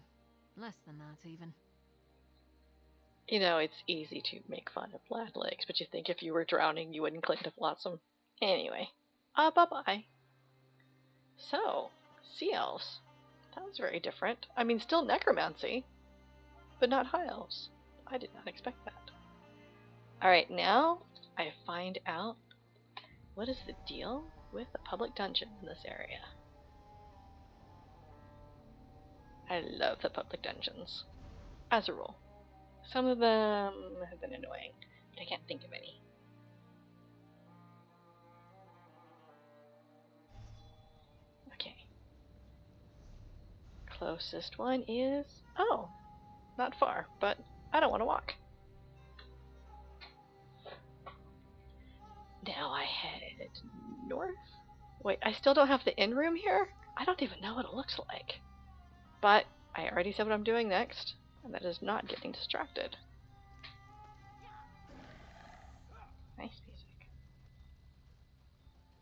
Less than that, even. You know, it's easy to make fun of flat legs, but you think if you were drowning, you wouldn't cling to flotsam. Anyway, bye-bye. So, sea elves. That was very different. I mean, still necromancy, but not high elves. I did not expect that. Alright, now I find out what is the deal with the public dungeon in this area. I love the public dungeons, as a rule. Some of them have been annoying, but I can't think of any. Okay. Closest one is... oh, not far, but I don't want to walk. Now I head north? Wait, I still don't have the inn room here? I don't even know what it looks like. But I already said what I'm doing next, and that is not getting distracted. Nice music.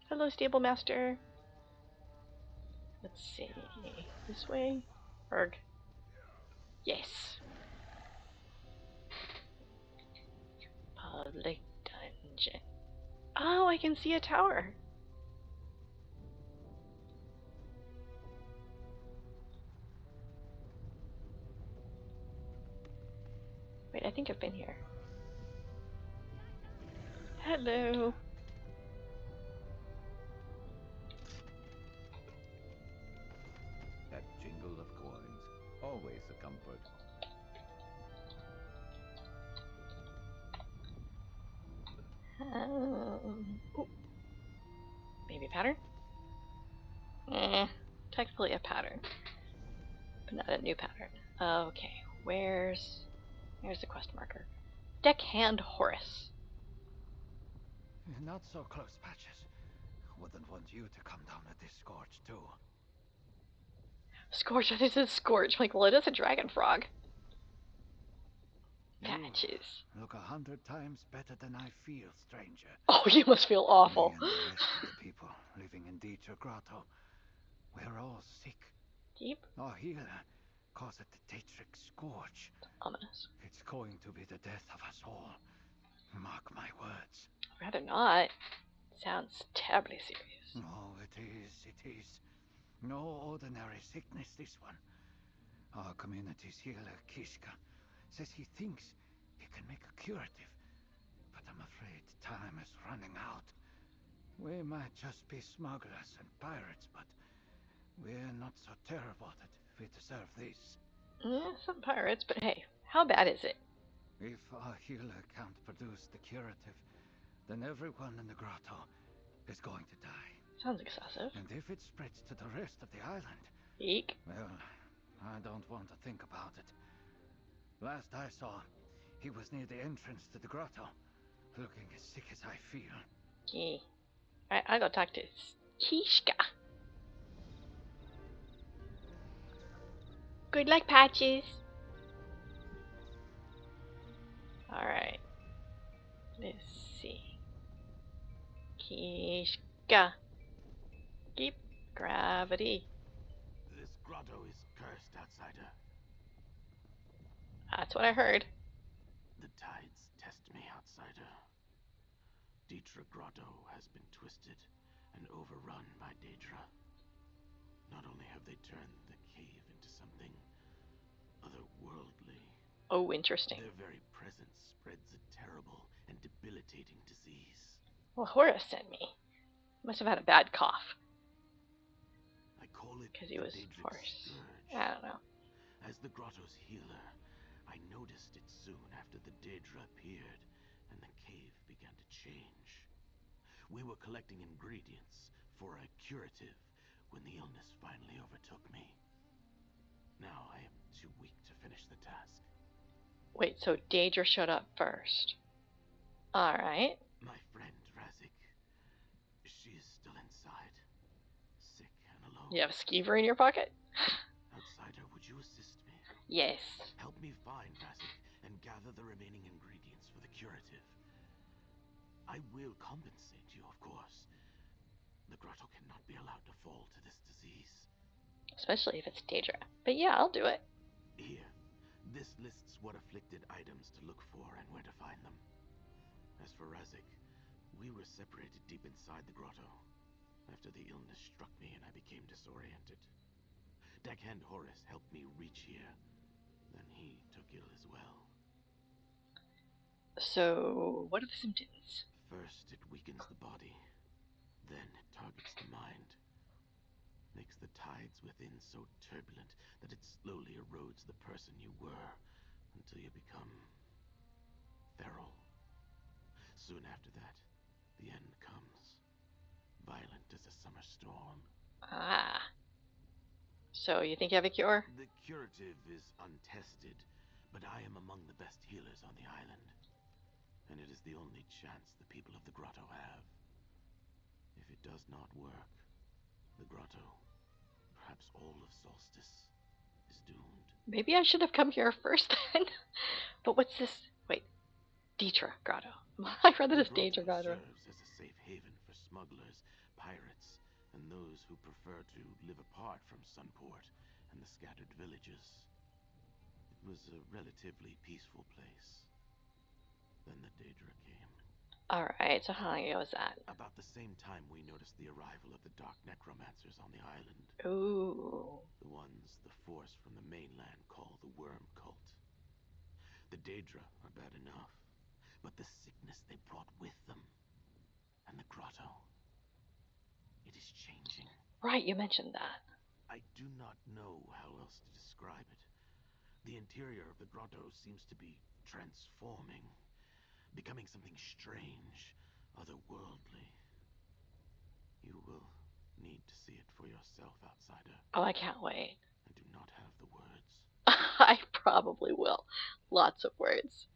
Hello, stable master. Let's see. This way? Erg. Yes. Public dungeon. Oh, I can see a tower. Wait, I think I've been here. Hello. That jingle of coins, always a comfort. Ooh. Maybe a pattern? Technically a pattern, but not a new pattern. Okay, where's the quest marker? Deckhand Horace. Not so close, Patches. Wouldn't want you to come down with this scourge, too. Scourge, this is Scourge. I'm like, well, it is a dragon frog. Patches. You look 100 times better than I feel, stranger. Oh, you must feel awful. Me and the rest of the people living in Dieter Grotto, we're all sick. Deep? Our healer calls it the Daedric Scourge. Ominous. It's going to be the death of us all. Mark my words. Rather not. Sounds terribly serious. Oh, it is. No ordinary sickness, this one. Our community's healer, Kishka, says he thinks he can make a curative, but I'm afraid time is running out. We might just be smugglers and pirates, but we're not so terrible that we deserve this. Some pirates, but hey, how bad is it? If our healer can't produce the curative, then everyone in the grotto is going to die. Sounds excessive. And if it spreads to the rest of the island, Eek. well, I don't want to think about it. Last I saw, he was near the entrance to the grotto, looking as sick as I feel. Okay. Alright, I'll go talk to Kishka. Good luck, Patches. Alright. Let's see. Kishka. Keep gravity. This grotto is cursed, outsider. That's what I heard. The tides test me, outsider. Dietra Grotto has been twisted and overrun by Daedra. Not only have they turned the cave into something otherworldly. Oh, interesting. Their very presence spreads a terrible and debilitating disease. Well, Horace sent me. Must have had a bad cough. I call it Because he was Daedric hoarse. Scourge. I don't know. As the grotto's healer, I noticed it soon after the Daedra appeared, and the cave began to change. We were collecting ingredients for a curative when the illness finally overtook me. Now I am too weak to finish the task. Wait, so Daedra showed up first. Alright. My friend, Razik, she is still inside, sick and alone. You have a skeever in your pocket? Outsider, would you assist me? Yes. Help me find Razik and gather the remaining ingredients for the curative. I will compensate you, of course. The grotto cannot be allowed to fall to this disease. Especially if it's Daedra. But yeah, I'll do it. Here, this lists what afflicted items to look for and where to find them. As for Razik, we were separated deep inside the grotto after the illness struck me and I became disoriented. Deckhand Horace helped me reach here. Then he took ill as well. So, what are the symptoms? First, it weakens the body. Then it targets the mind. Makes the tides within so turbulent that it slowly erodes the person you were until you become feral. Soon after that, the end comes. Violent as a summer storm. Ah. So, you think you have a cure? The curative is untested, but I am among the best healers on the island. And it is the only chance the people of the grotto have. If it does not work, the grotto, perhaps all of Solstice, is doomed. Maybe I should have come here first then. But what's this? Wait. Dietra Grotto. I read that as Daedra Grotto. Serves as a safe haven for smugglers, pirates and those who prefer to live apart from Sunport and the scattered villages. It was a relatively peaceful place. Then the Daedra came. Alright, so how long ago was that? About the same time we noticed the arrival of the dark necromancers on the island. Ooh. The ones the force from the mainland call the Worm Cult. The Daedra are bad enough, but the sickness they brought with them. And the grotto. It is changing. Right, you mentioned that. I do not know how else to describe it. The interior of the grotto seems to be transforming, becoming something strange, otherworldly. You will need to see it for yourself, outsider. Oh, I can't wait. I do not have the words. I probably will. Lots of words.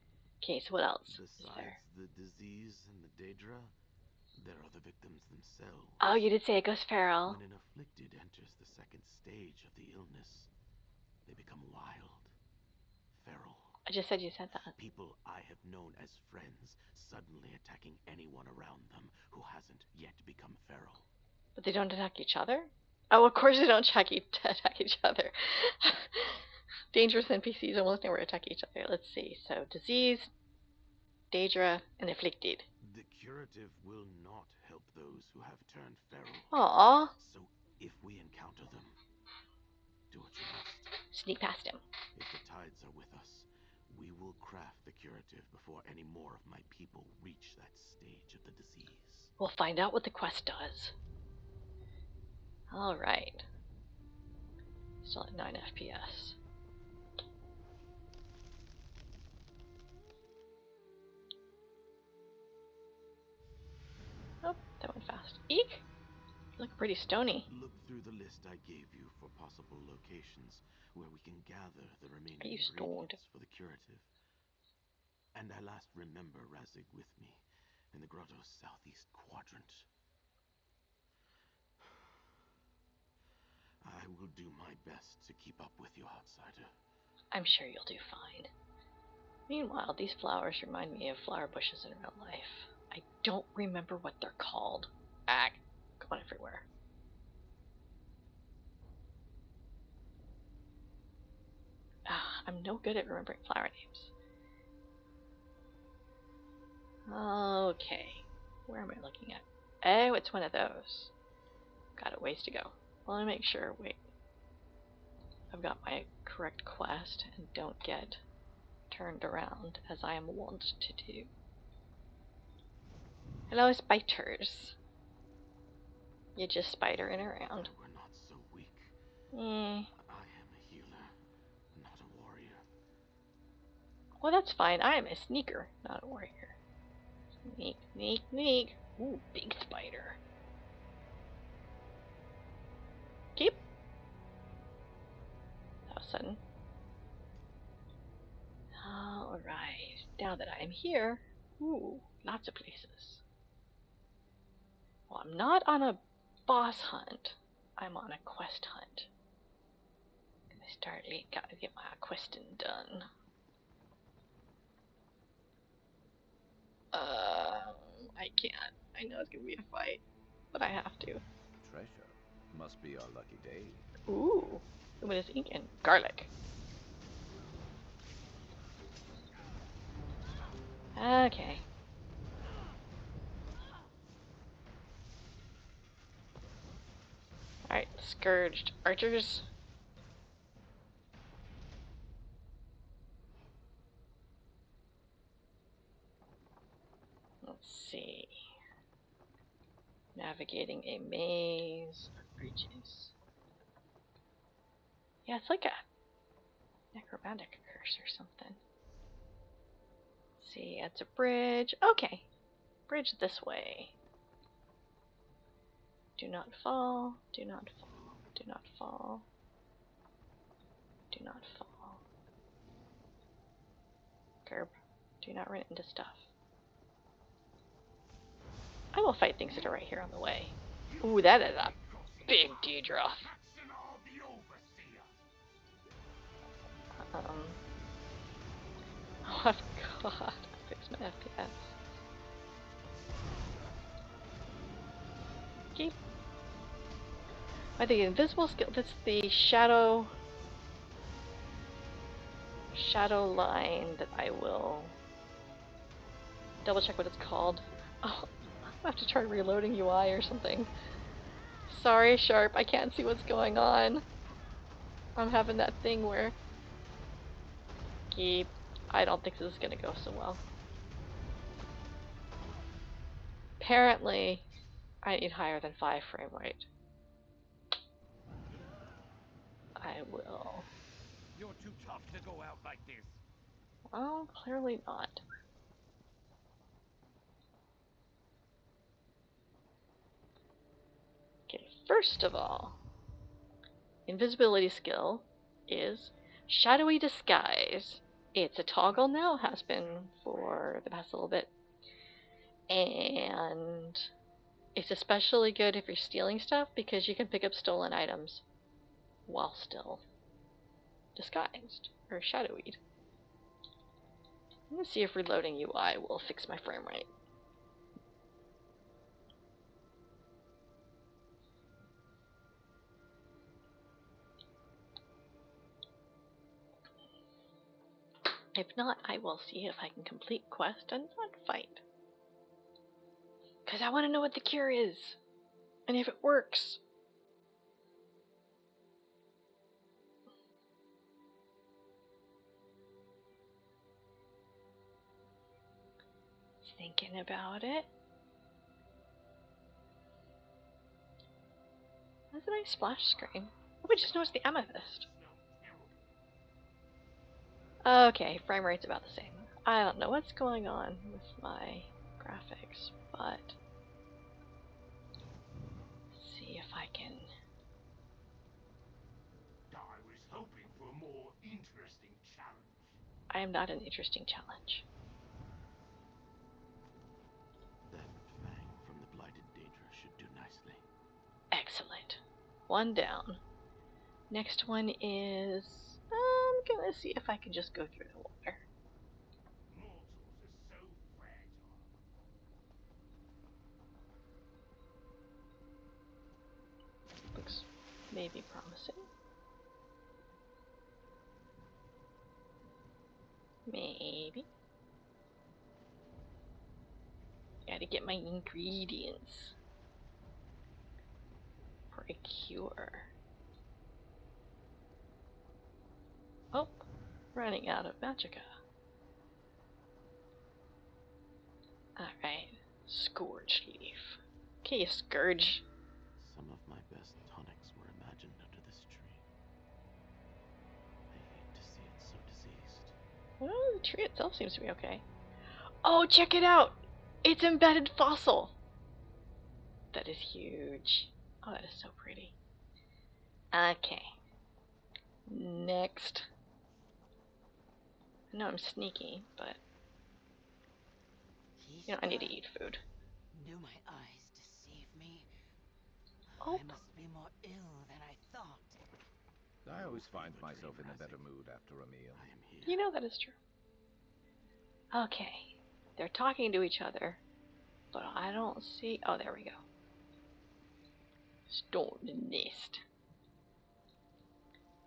Okay, so what else? Besides the disease and the Daedra, there are the victims themselves. Oh, you did say it goes feral. When an afflicted enters the second stage of the illness, they become wild, feral. I just said you said that. People I have known as friends suddenly attacking anyone around them who hasn't yet become feral. But they don't attack each other? Oh, of course they don't attack each other. Dangerous NPCs almost never attack each other. Let's see. So, disease, Daedra, and afflicted. The curative will not help those who have turned feral. Aww. So, if we encounter them, do what you must. Sneak past him. If the tides are with us, we will craft the curative before any more of my people reach that stage of the disease. We'll find out what the quest does. Alright. Still at 9 FPS. Oh, that went fast. Eek! You look pretty stony. Look through the list I gave you for possible locations where we can gather the remaining Are you stoned? ingredients for the curative. And I last remember Razig with me in the grotto's southeast quadrant. I will do my best to keep up with you, outsider. I'm sure you'll do fine. Meanwhile, these flowers remind me of flower bushes in real life. I don't remember what they're called. Going everywhere. I'm no good at remembering flower names. Okay. Where am I looking at? Oh, it's one of those. Got a ways to go. Well, let me make sure. Wait. I've got my correct quest and don't get turned around as I am wont to do. Hello, spiders. You're just spidering around. We're not so weak. Eh. I am a healer, not a warrior. Well, that's fine. I am a sneaker, not a warrior. Sneak, sneak, sneak. Ooh, big spider. Keep. That was sudden. Alright. Now that I'm here, ooh, lots of places. Well, I'm not on a boss hunt. I'm on a quest hunt. I started, gotta get my questing done. I can't. I know it's gonna be a fight, but I have to. Treasure. Must be our lucky day. Ooh, what is ink and garlic? Okay. Alright, scourged archers. Let's see. Navigating a maze of bridges. Yeah, it's like a necromantic curse or something. Let's see, it's a bridge. Okay. Bridge this way. Do not fall. Do not fall. Do not fall. Do not fall. Curb. Do not run into stuff. I will fight things that are right here on the way. Ooh, that is a big Daedra. Oh god, fix my FPS. Keep. I think invisible skill. That's the shadow line that I will double check what it's called. Oh, I have to try reloading UI or something. Sorry, Sharp, I can't see what's going on. I'm having that thing where... Keep. I don't think this is gonna go so well. Apparently, I need higher than 5 frame rate. I will. You're too tough to go out like this. Well, clearly not. Okay, first of all, invisibility skill is shadowy disguise. It's a toggle now, has been for the past little bit. And it's especially good if you're stealing stuff because you can pick up stolen items while still disguised or shadowied. Let's see if reloading UI will fix my frame rate. If not, I will see if I can complete quest and not fight. Because I want to know what the cure is. And if it works. Thinking about it. That's a nice splash screen. Oh, we just noticed the amethyst. Okay, frame rate's about the same. I don't know what's going on with my graphics, but let's see if I can. I was hoping for a more interesting challenge. I am not an interesting challenge. That fang from the blighted Daedra should do nicely. Excellent. One down. Next one is... I'm gonna see if I can just go through the water. Mortals are so fragile. Looks maybe promising. Maybe. Gotta get my ingredients for a cure. Oh, running out of magicka. Alright, Scourge Leaf. Okay, Scourge. Some of my best tonics were imagined under this tree. I hate to see it so diseased. Well, the tree itself seems to be okay. Oh, check it out! It's embedded fossil! That is huge. Oh, that is so pretty. Okay. Next. I know I'm sneaky, but you know, I need to eat food. Do my eyes deceive me? Oh. I must be more ill than I thought. I always find myself in a better mood after a meal. I am here. You know that is true. Okay. They're talking to each other, but I don't see... Oh, there we go. Stone nest.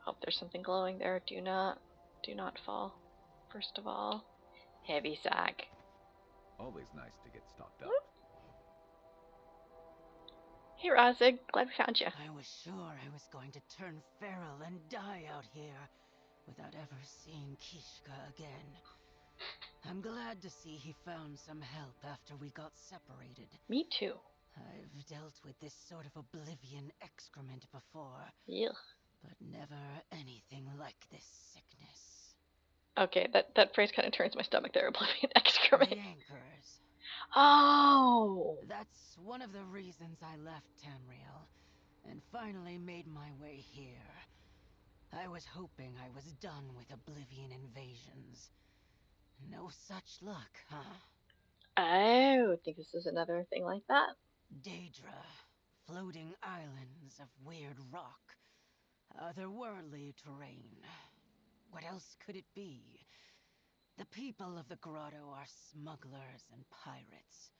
Hope there's something glowing there. Do not fall. First of all, heavy sack. Always nice to get stocked up. Hey Razig, glad we found you. I was sure I was going to turn feral and die out here without ever seeing Kishka again. I'm glad to see he found some help after we got separated. Me too. I've dealt with this sort of oblivion excrement before, Yeah. but never anything like this sickness. Okay, that phrase kind of turns my stomach there. Oblivion excrement. The anchors. Oh! That's one of the reasons I left Tamriel and finally made my way here. I was hoping I was done with Oblivion invasions. No such luck, huh? I think this is another thing like that. Daedra, floating islands of weird rock, otherworldly terrain. What else could it be? The people of the grotto are smugglers and pirates.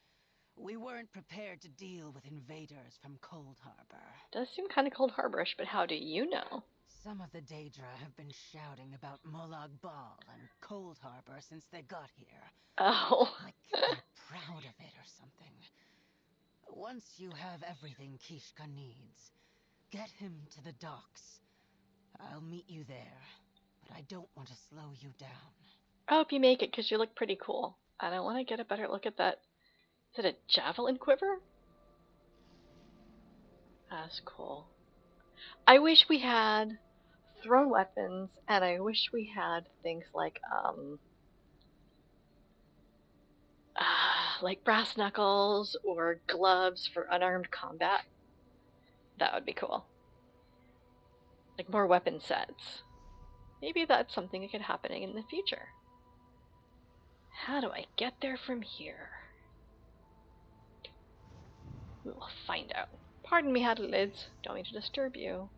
We weren't prepared to deal with invaders from Cold Harbor. Does seem kind of Cold Harbor-ish, but how do you know? Some of the Daedra have been shouting about Molag Bal and Cold Harbor since they got here. Oh. Like they're proud of it or something. Once you have everything Kishka needs, get him to the docks. I'll meet you there, but I don't want to slow you down. I hope you make it, because you look pretty cool. And I want to get a better look at that. Is it a javelin quiver? That's cool. I wish we had thrown weapons, and I wish we had things like brass knuckles or gloves for unarmed combat. That would be cool. Like more weapon sets. Maybe that's something that could happen in the future. How do I get there from here? We will find out. Pardon me, Hadalids. Don't mean to disturb you.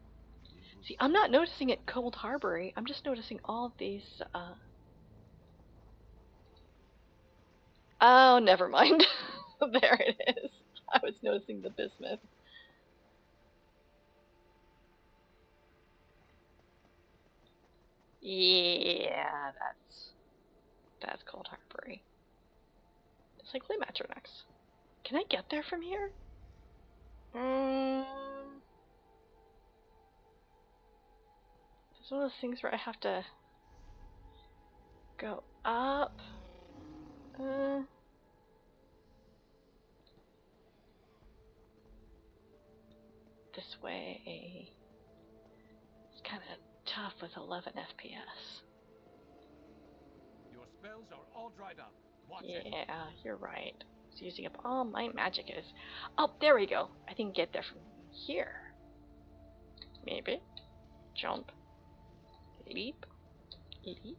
See, I'm not noticing it Cold Harbor-y. I'm just noticing all of these, Oh, never mind. There it is. I was noticing the bismuth. Yeah, that's Cold Harbor-y. It's like Claymatrix. Can I get there from here? It's one of those things where I have to go up. This way. It's kind of tough with 11 FPS. Your spells are all dried up. Watch Yeah, it. you're right. It's using up all my magic is. Oh, there we go. I can get there from here. Maybe. Jump. Leap. Leap.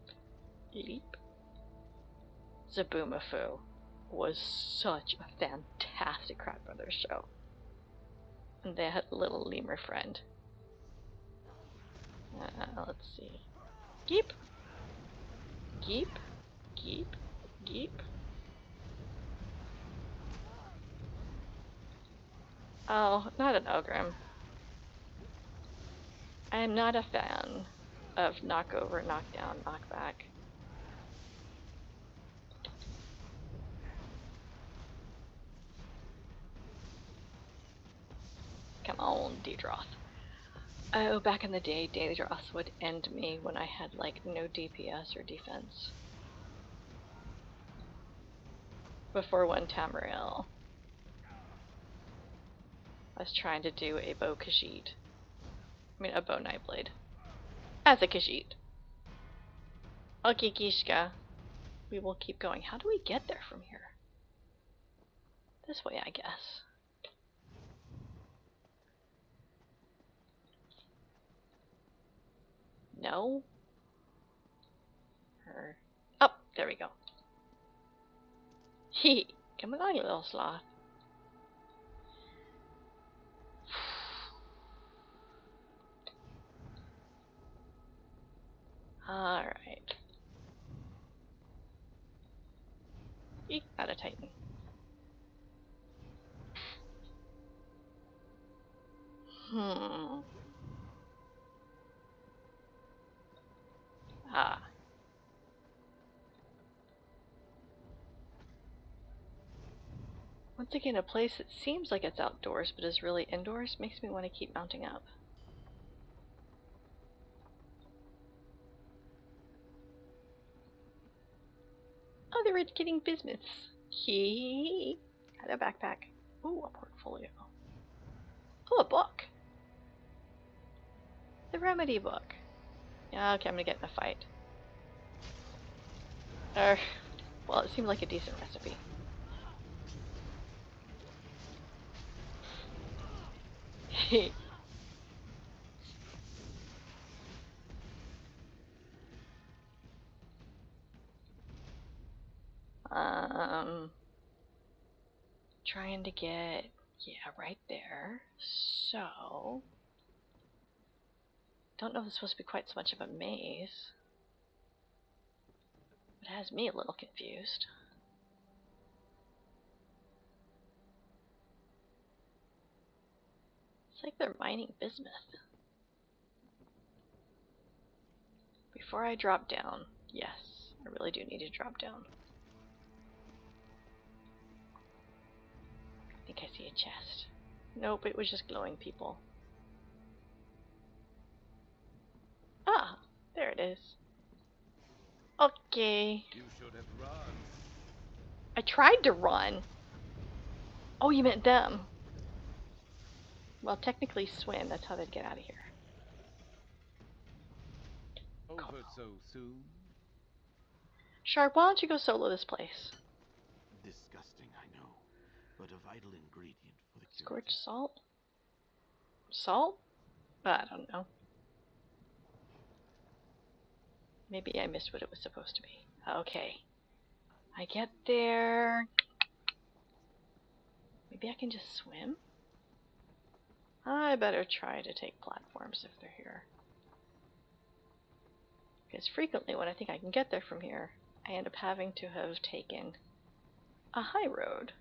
Leap. Zaboomafoo was such a fantastic Crab Brothers show. And they had a little lemur friend. Let's see. Geep. Geep. Geep. Geep. Oh, not an Ogrim. I am not a fan of knockover, knockdown, knockback. Come on, Daedroth. Oh, back in the day, Daedroth would end me when I had, like, no DPS or defense. Before one Tamriel, I was trying to do a bow Khajiit. I mean, a bow Nightblade. As a Khajiit. Okay, Kishka. We will keep going. How do we get there from here? This way, I guess. No? Oh, there we go. Hee. Come along, you little sloth. Alright. Eek, not a Titan. Ah. Once again, a place that seems like it's outdoors but is really indoors makes me want to keep mounting up. Oh, they're getting bismuths. Hee. Got a backpack. Ooh, a portfolio. Oh, a book. The remedy book. Yeah, okay, I'm gonna get in a fight. Well, it seemed like a decent recipe. Trying to get, yeah, right there. So, don't know if it's supposed to be quite so much of a maze. It has me a little confused. like they're mining bismuth. Before I drop down, yes, I really do need to drop down. I think I see a chest. Nope, it was just glowing people. Ah, there it is. Okay. You should have run. I tried to run. Oh, you meant them. Well, technically swim. That's how they'd get out of here. Over so soon? Shark, why don't you go solo this place? Disgusting, I know, but a vital ingredient for the Scorched curative. salt? Salt? I don't know. Maybe I missed what it was supposed to be. Okay. I get there. Maybe I can just swim? I better try to take platforms if they're here. Because frequently when I think I can get there from here, I end up having to have taken a high road.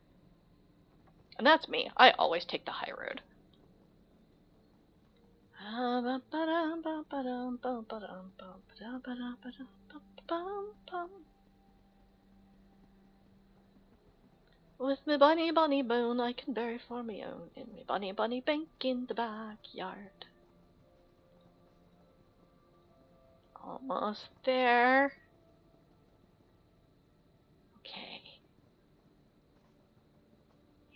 And that's me. I always take the high road. With me bunny bunny bone I can bury for me own in me bunny bunny bank in the backyard. Almost there. Okay.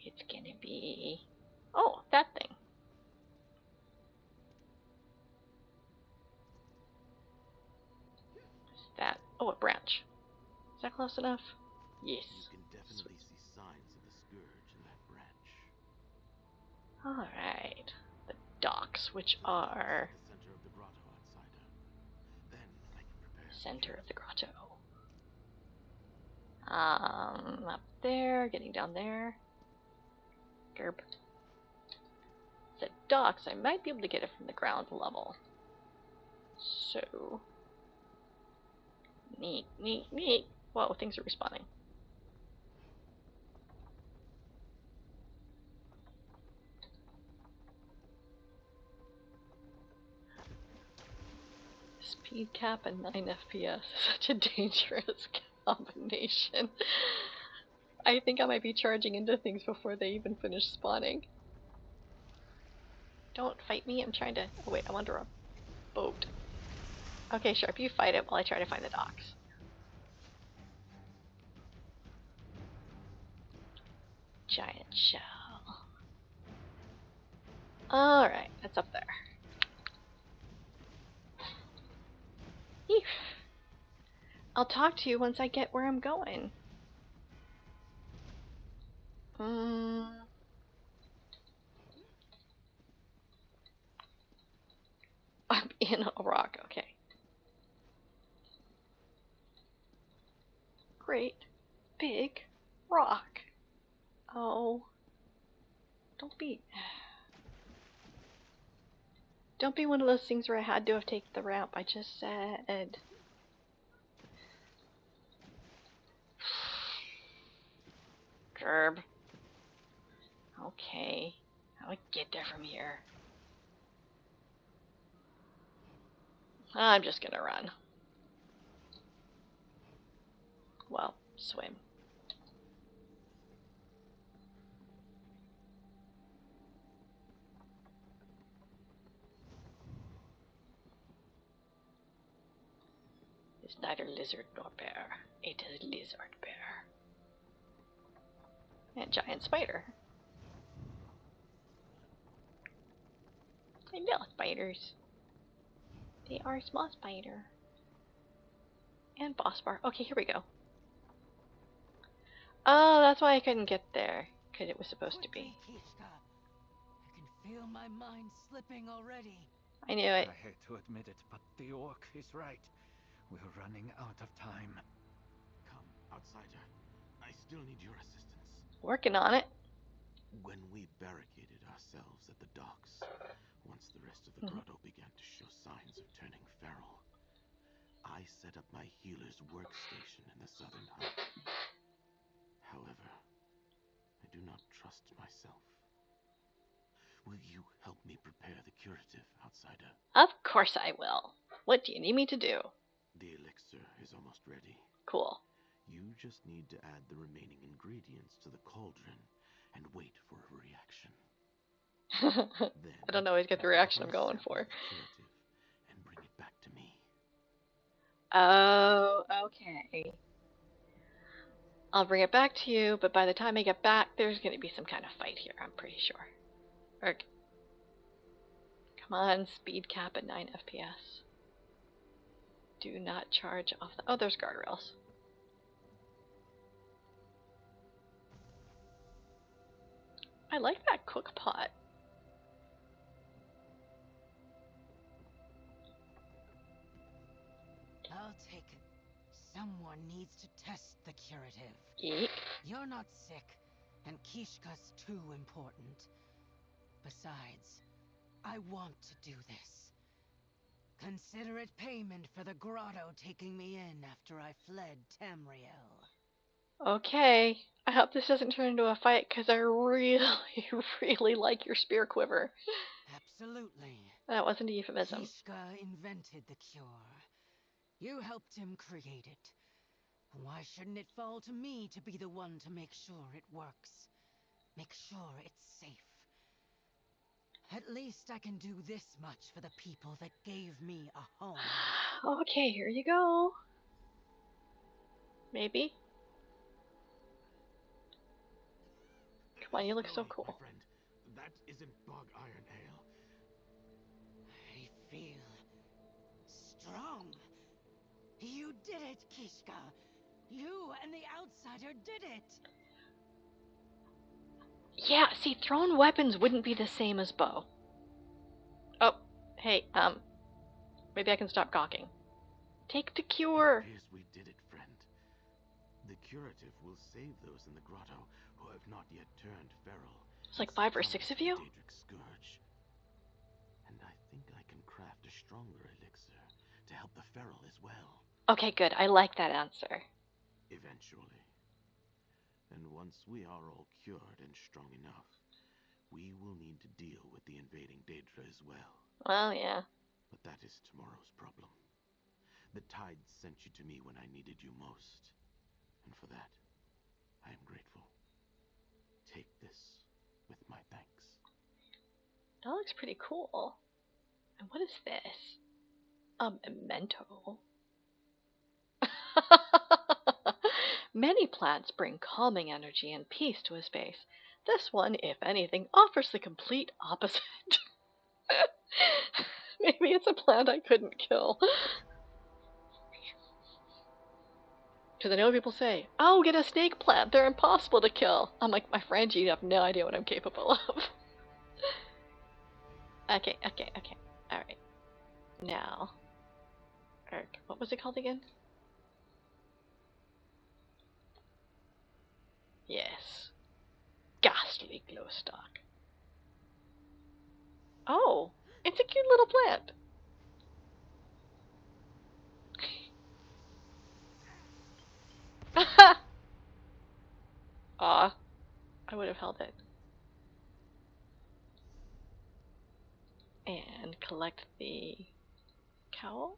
It's gonna be... Oh, that thing. What's that? Oh, a branch. Is that close enough? Yes. You can definitely see signs of the scourge in that branch. Alright. The docks, which are... The center of the grotto, outsider. Then I can prepare. Center of the grotto. Up there, getting down there. Gerb. The docks, I might be able to get it from the ground level. So... Neat, neat, neat. Whoa, things are respawning. Speed cap and 9 FPS. Such a dangerous combination. I think I might be charging into things before they even finish spawning. Don't fight me, I'm trying to... Oh wait, I'm under a boat. Okay, Sharp, you fight it while I try to find the docks. Giant shell. Alright, that's up there. Eef. I'll talk to you once I get where I'm going. I'm in a rock, okay. Great big rock. Oh. Don't be one of those things where I had to have taken the ramp. I just said. Gerb. Okay. How do I get there from here? I'm just gonna run. Well, swim. It's neither lizard nor bear. It is lizard bear. And giant spider. I know spiders. They are small spider. And boss bar. Okay, here we go. Oh, that's why I couldn't get there. Because it was supposed to be. Kishka. I can feel my mind slipping already. I knew it. I hate to admit it, but the orc is right. We're running out of time. Come, outsider. I still need your assistance. Working on it. When we barricaded ourselves at the docks, once the rest of the grotto began to show signs of turning feral, I set up my healer's workstation in the southern hub. However, I do not trust myself. Will you help me prepare the curative, outsider? Of course I will. What do you need me to do? The elixir is almost ready. Cool. You just need to add the remaining ingredients to the cauldron and wait for a reaction. Then, I don't always get the reaction I'm going for. Curative and bring it back to me. Oh, okay. I'll bring it back to you, but by the time I get back, there's going to be some kind of fight here, I'm pretty sure. Come on, speed cap at 9 FPS. Do not charge off the... Oh, there's guardrails. I like that cook pot. I'll take it. Someone needs to test the curative. Eek. You're not sick, and Kishka's too important. Besides, I want to do this. Consider it payment for the grotto taking me in after I fled Tamriel. Okay. I hope this doesn't turn into a fight, because I really, really like your spear quiver. Absolutely. That wasn't a euphemism. Kishka invented the cure. You helped him create it. Why shouldn't it fall to me to be the one to make sure it works? Make sure it's safe. At least I can do this much for the people that gave me a home. Okay, here you go. Maybe. Come on, you look so cool. My friend, that isn't bog iron ale. I feel strong. You did it, Kishka. You and the outsider did it. Yeah, see, thrown weapons wouldn't be the same as bow. Oh, hey, maybe I can stop gawking. Take the cure. It appears we did it, friend. The curative will save those in the grotto who have not yet turned feral. It's like 5 or 6 of you? Daedric scourge. And I think I can craft a stronger elixir to help the feral as well. Okay, good. I like that answer. Eventually. And once we are all cured and strong enough, we will need to deal with the invading Daedra as well. Well, yeah. But that is tomorrow's problem. The tides sent you to me when I needed you most. And for that, I am grateful. Take this with my thanks. That looks pretty cool. And what is this? A memento. Many plants bring calming energy and peace to a space. This one, if anything, offers the complete opposite. Maybe it's a plant I couldn't kill. Because I know people say, oh, get a snake plant, they're impossible to kill. I'm like, my friend, you have no idea what I'm capable of. Okay. Alright. Now. What was it called again? Yes. Ghastly glow stalk. Oh, it's a cute little plant. Aw, I would have held it. And collect the cowl.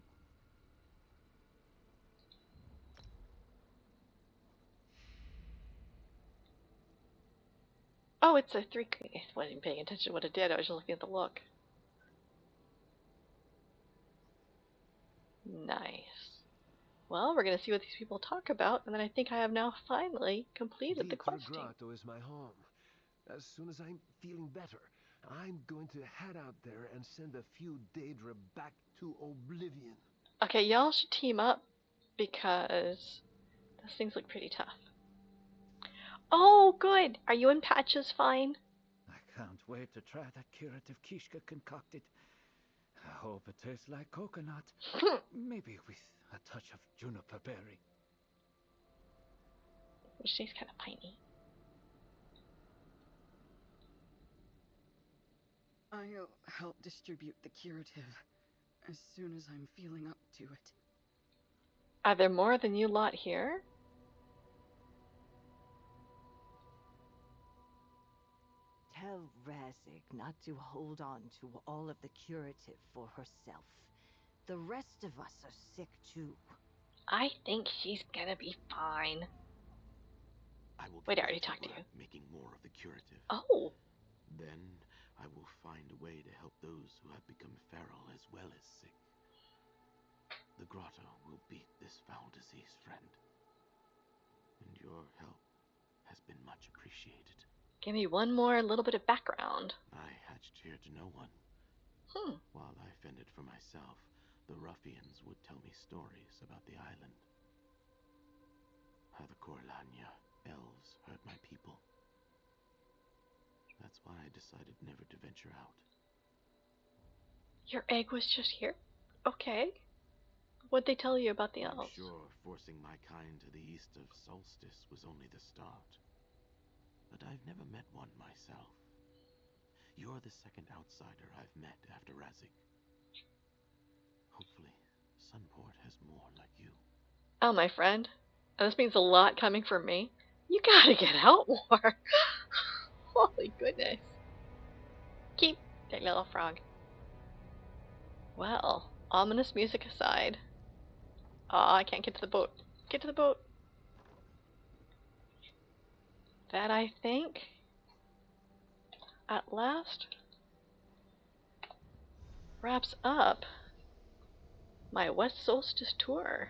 Oh, it's a 3. I wasn't even paying attention to what it did. I was just looking at the look. Nice. Well, we're going to see what these people talk about, and then I think I have now finally completed the questing. Grotto is my home. As soon as I'm feeling better, I'm going to head out there and send a few Daedra back to oblivion. Okay, y'all should team up, because those things look pretty tough. Oh, good! Are you and Patches fine? I can't wait to try that curative Kishka concocted. I hope it tastes like coconut. Maybe with a touch of juniper berry. Which tastes kind of piney. I'll help distribute the curative as soon as I'm feeling up to it. Are there more than you lot here? Tell Tell Razik not to hold on to all of the curative for herself. The rest of us are sick too. I think she's gonna be fine. I will Wait, I already talked to you. Making more of the curative. Oh. Then I will find a way to help those who have become feral as well as sick. The grotto will beat this foul disease, friend. And your help has been much appreciated. Give me one more little bit of background. I hatched here to no one. While I fended for myself, the ruffians would tell me stories about the island. How the Korlanya elves hurt my people. That's why I decided never to venture out. Your egg was just here? Okay. What'd they tell you about the elves? I'm sure forcing my kind to the east of Solstice was only the start. But I've never met one myself. You're the second outsider I've met after Razik. Hopefully, Sunport has more like you. Oh, my friend. This means a lot coming from me. You gotta get out more. Holy goodness. Keep that little frog. Well, ominous music aside. Aw, I can't get to the boat. Get to the boat. That, I think, at last, wraps up my West Solstice tour.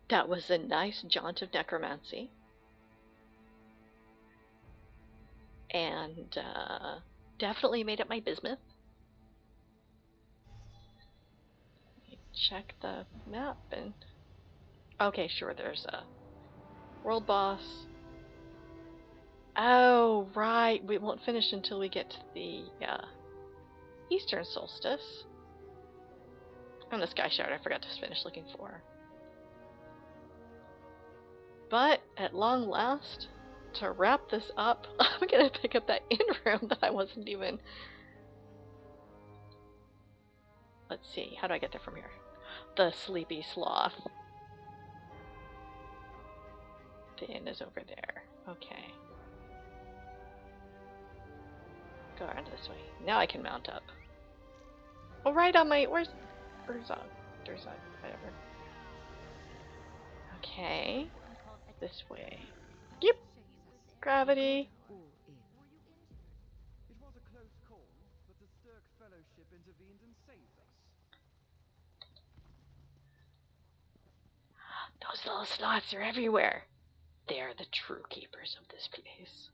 That was a nice jaunt of necromancy. And definitely made it my bismuth. Check the map and... Okay, sure, there's a world boss. Oh, right. We won't finish until we get to the Eastern Solstice. And the Sky Shard I forgot to finish looking for. But, at long last, to wrap this up, I'm going to pick up that inn room that I wasn't even... Let's see, how do I get there from here? The Sleepy Sloth. The inn is over there. Okay. Go around this way. Now I can mount up. Oh, right on my... Where's on? Whatever. Okay. This way. Yep. Gravity. It was a close call, but the Stirk Fellowship intervened and saved us. Those little sloths are everywhere. They're the true keepers of this place.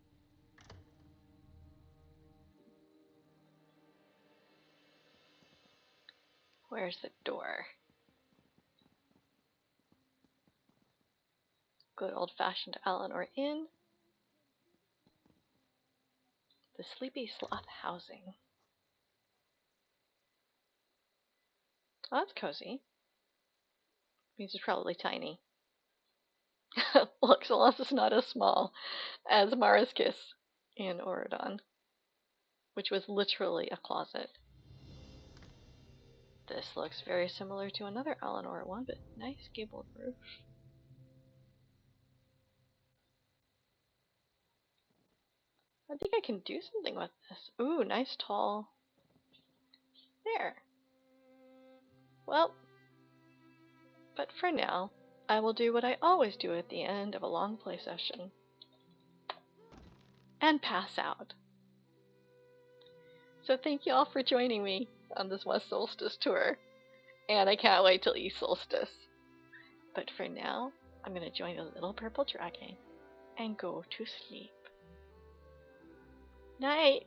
Where's the door? Good old-fashioned Eleanor Inn. The Sleepy Sloth housing. Oh, that's cozy. Means it's probably tiny. Look, Celeste is not as small as Mara's Kiss in Oridon, which was literally a closet. This looks very similar to another Eleanor one, but nice gabled roof. I think I can do something with this. Ooh, nice tall. There. Well, but for now, I will do what I always do at the end of a long play session. And pass out. So thank you all for joining me on this West Solstice tour. And I can't wait till East Solstice. But for now, I'm going to join a little purple dragon and go to sleep. Night!